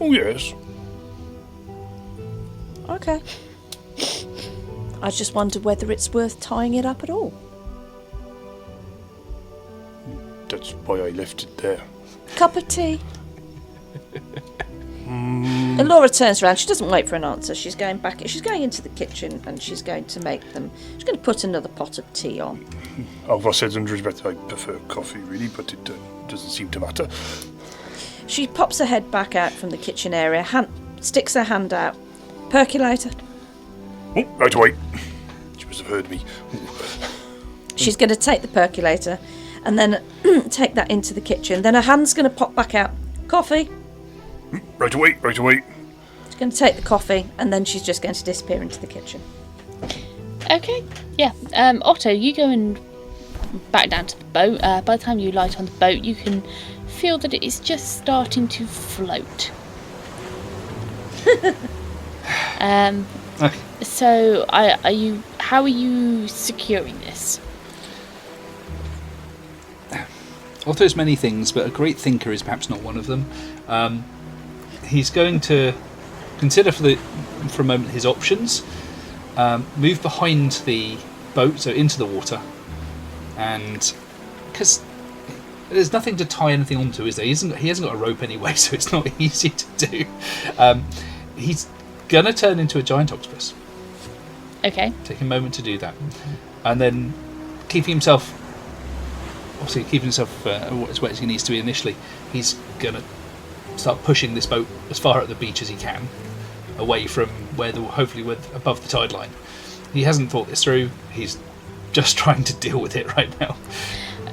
Oh, yes.
Okay. I just wondered whether it's worth tying it up at all.
That's why I left it there.
Cup of tea. And Laura turns around. She doesn't wait for an answer. She's going back. She's going into the kitchen and she's going to make them. She's going to put another pot of tea on.
Alva says under his breath, I prefer coffee, really, but it doesn't seem to matter.
She pops her head back out from the kitchen area, sticks her hand out. Percolator.
Oh, right away. She must have heard me.
She's going to take the percolator and then take that into the kitchen. Then her hand's going to pop back out. Coffee.
Right away, right away.
She's going to take the coffee and then she's just going to disappear into the kitchen.
Okay, yeah. Otto, you go and back down to the boat. By the time you light on the boat, you can feel that it is just starting to float.
Okay.
So, how are you securing this?
Otto's many things, but a great thinker is perhaps not one of them. He's going to consider for a moment his options. Move behind the boat, so into the water, and because there's nothing to tie anything onto, is there? He hasn't got a rope anyway, so it's not easy to do. He's gonna turn into a giant octopus.
Okay.
Take a moment to do that, and then keeping himself as wet as he needs to be initially. He's gonna start pushing this boat as far up the beach as he can, away from hopefully above the tide line. He hasn't thought this through. He's just trying to deal with it right now.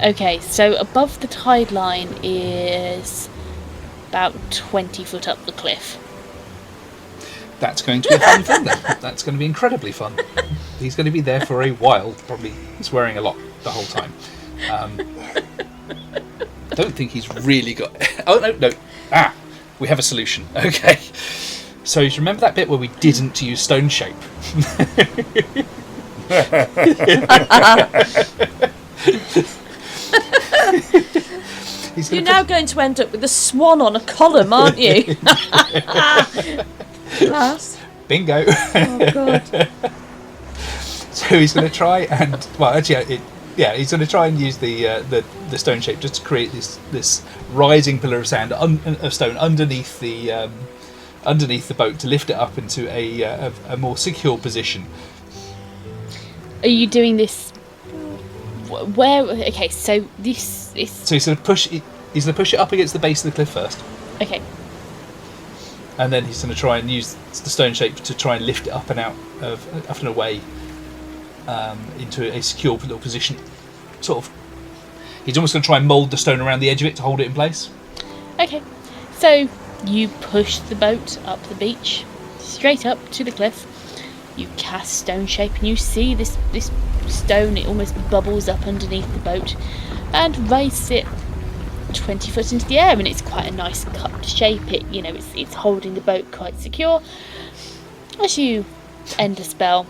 Okay, so above the tide line is about 20 foot up the cliff.
That's going to be a fun thing then. That's going to be incredibly fun. He's going to be there for a while, probably swearing a lot the whole time. I don't think he's really got... Oh, no. We have a solution. Okay. So you remember that bit where we didn't use stone shape?
You're now going to end up with a swan on a column, aren't you? Class.
Bingo.
Oh, God.
So he's going to try and... Well, actually, he's going to try and use the stone shape just to create this rising pillar of stone underneath the boat to lift it up into a more secure position.
Are you doing this? Where? Okay, so this is.
So he's going to push it up against the base of the cliff first.
Okay.
And then he's going to try and use the stone shape to try and lift it up and out up and away into a secure little position. Sort of. He's almost going to try and mould the stone around the edge of it to hold it in place. Okay.
So you push the boat up the beach, straight up to the cliff. You cast stone shape and you see this stone, it almost bubbles up underneath the boat and raises it 20 foot into the air, and it's quite a nice cupped shape. It's holding the boat quite secure. As you end the spell,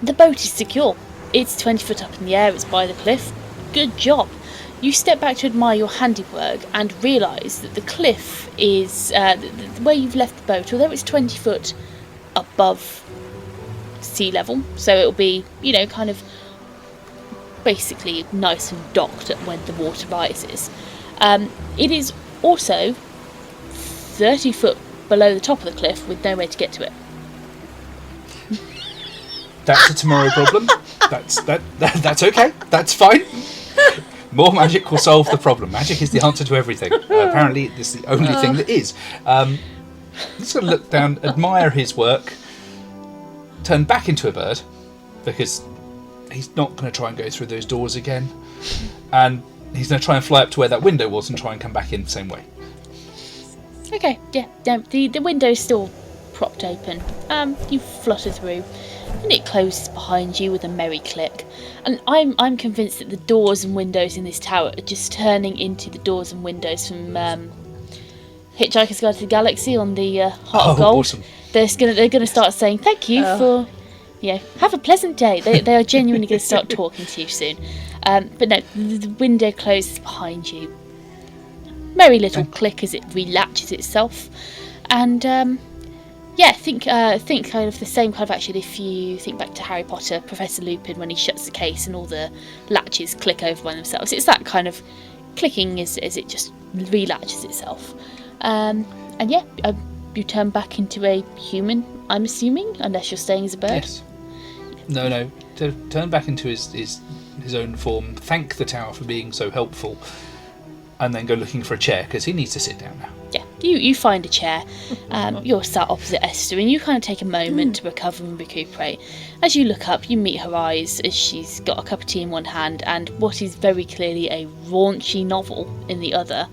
the boat is secure. It's 20 foot up in the air, it's by the cliff. Good job. You step back to admire your handiwork and realise that the cliff is where you've left the boat, although it's 20 foot above sea level, so it'll be, kind of basically nice and docked when the water rises. It is also 30 foot below the top of the cliff with no way to get to it.
That's a tomorrow problem. That's okay. That's fine. More magic will solve the problem. Magic is the answer to everything. Apparently, this is the only thing that is. I'm just going to look down, admire his work, turn back into a bird, because he's not going to try and go through those doors again, and he's going to try and fly up to where that window was and try and come back in the same way.
Okay, yeah. The window's still propped open. You flutter through, and it closes behind you with a merry click. And I'm convinced that the doors and windows in this tower are just turning into the doors and windows from Hitchhiker's Guide to the Galaxy on the Heart of Gold.
Awesome.
They're gonna start saying thank you for, have a pleasant day. They are genuinely going to start talking to you soon. But no, the window closes behind you. Merry little click as it relatches itself, and think kind of the same kind of action if you think back to Harry Potter, Professor Lupin when he shuts the case and all the latches click over by themselves. It's that kind of clicking as it just relatches itself. You turn back into a human, I'm assuming, unless you're staying as a bird.
Yes. No. To turn back into his own form, thank the tower for being so helpful, and then go looking for a chair, because he needs to sit down now.
Yeah, you find a chair. You're sat opposite Esther, and you kind of take a moment to recover and recuperate. As you look up, you meet her eyes as she's got a cup of tea in one hand and what is very clearly a raunchy novel in the other,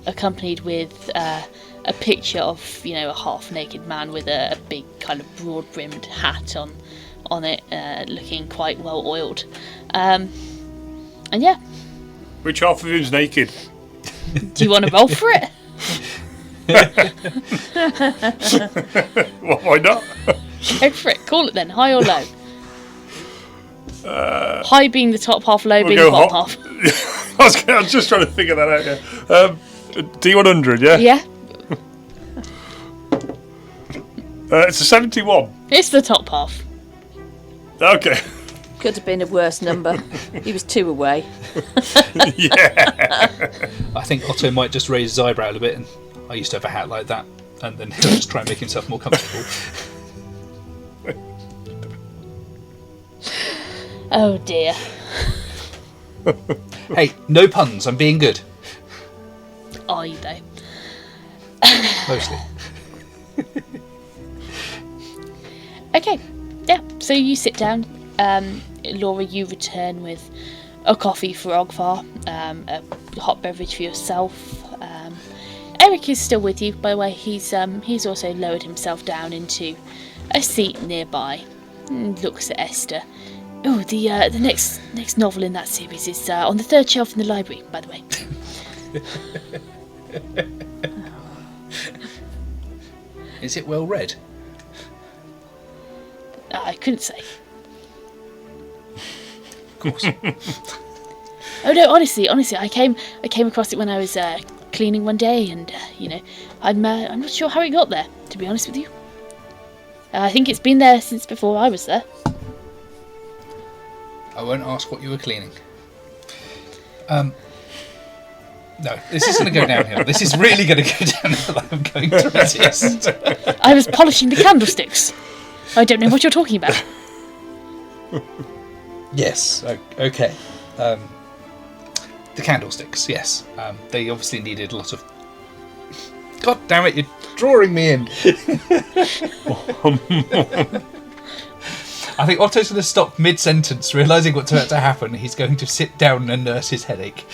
accompanied with a picture of a half-naked man with a big kind of broad-brimmed hat on it, looking quite well oiled.
Which half of him's naked?
Do you want to roll for it?
Well, why not?
Go for it. Call it then. High or low? High being the top half, low being the bottom half.
I was just trying to figure that out. Yeah. D100, yeah.
Yeah.
It's a 71.
It's the top half.
Okay.
Could have been a worse number. He was 2 away.
Yeah.
I think Otto might just raise his eyebrow a bit, and I used to have a hat like that, and then he'll just try and make himself more comfortable.
Oh dear.
Hey, no puns, I'm being good.
Are you though?
Mostly.
Okay. Yeah. So you sit down. Laura, you return with a coffee for Ogvar, a hot beverage for yourself. Eric is still with you, by the way. He's also lowered himself down into a seat nearby and looks at Esther. Oh, the next novel in that series is on the 3rd shelf in the library, by the way.
Is it well read?
I couldn't say.
Of course.
Oh no, honestly, I came across it when I was cleaning one day, and I'm not sure how it got there, to be honest with you. I think it's been there since before I was there.
I won't ask what you were cleaning. No, this is going to go downhill. This is really going to go downhill. I'm going to resist.
I was polishing the candlesticks. I don't know what you're talking about.
Yes, okay. The candlesticks, yes. They obviously needed a lot of... God damn it, you're drawing me in. I think Otto's going to stop mid-sentence, realising what's about to happen. He's going to sit down and nurse his headache.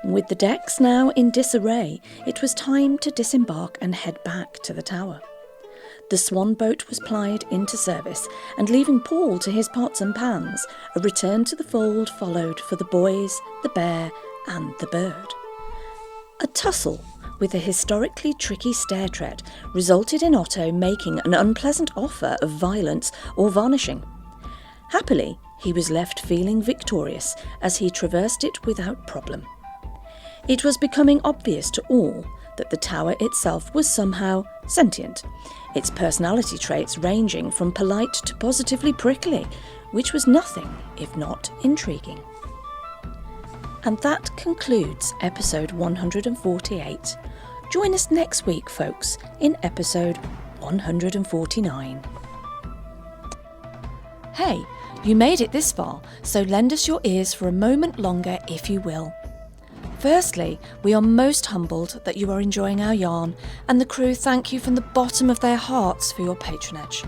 With the decks now in disarray, it was time to disembark and head back to the tower. The swan boat was plied into service, and leaving Paul to his pots and pans, a return to the fold followed for the boys, the bear, and the bird. A tussle with a historically tricky stair tread resulted in Otto making an unpleasant offer of violence or varnishing. Happily, he was left feeling victorious as he traversed it without problem. It was becoming obvious to all that the tower itself was somehow sentient, its personality traits ranging from polite to positively prickly, which was nothing if not intriguing. And that concludes episode 148. Join us next week, folks, in episode 149. Hey, you made it this far, so lend us your ears for a moment longer if you will. Firstly, we are most humbled that you are enjoying our yarn, and the crew thank you from the bottom of their hearts for your patronage.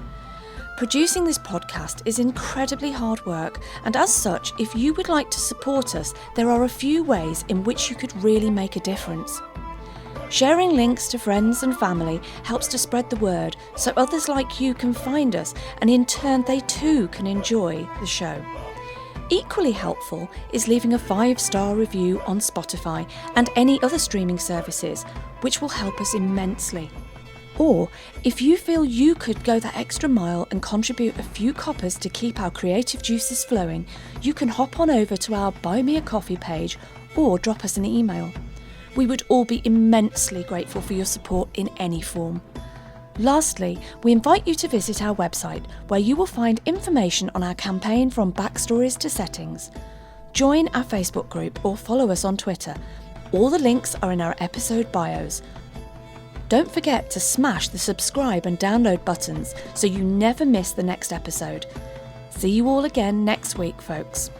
Producing this podcast is incredibly hard work, and as such, if you would like to support us, there are a few ways in which you could really make a difference. Sharing links to friends and family helps to spread the word so others like you can find us, and in turn they too can enjoy the show. Equally helpful is leaving a 5-star review on Spotify and any other streaming services, which will help us immensely. Or, if you feel you could go that extra mile and contribute a few coppers to keep our creative juices flowing, you can hop on over to our Buy Me a Coffee page or drop us an email. We would all be immensely grateful for your support in any form. Lastly, we invite you to visit our website, where you will find information on our campaign from backstories to settings. Join our Facebook group or follow us on Twitter. All the links are in our episode bios. Don't forget to smash the subscribe and download buttons so you never miss the next episode. See you all again next week, folks.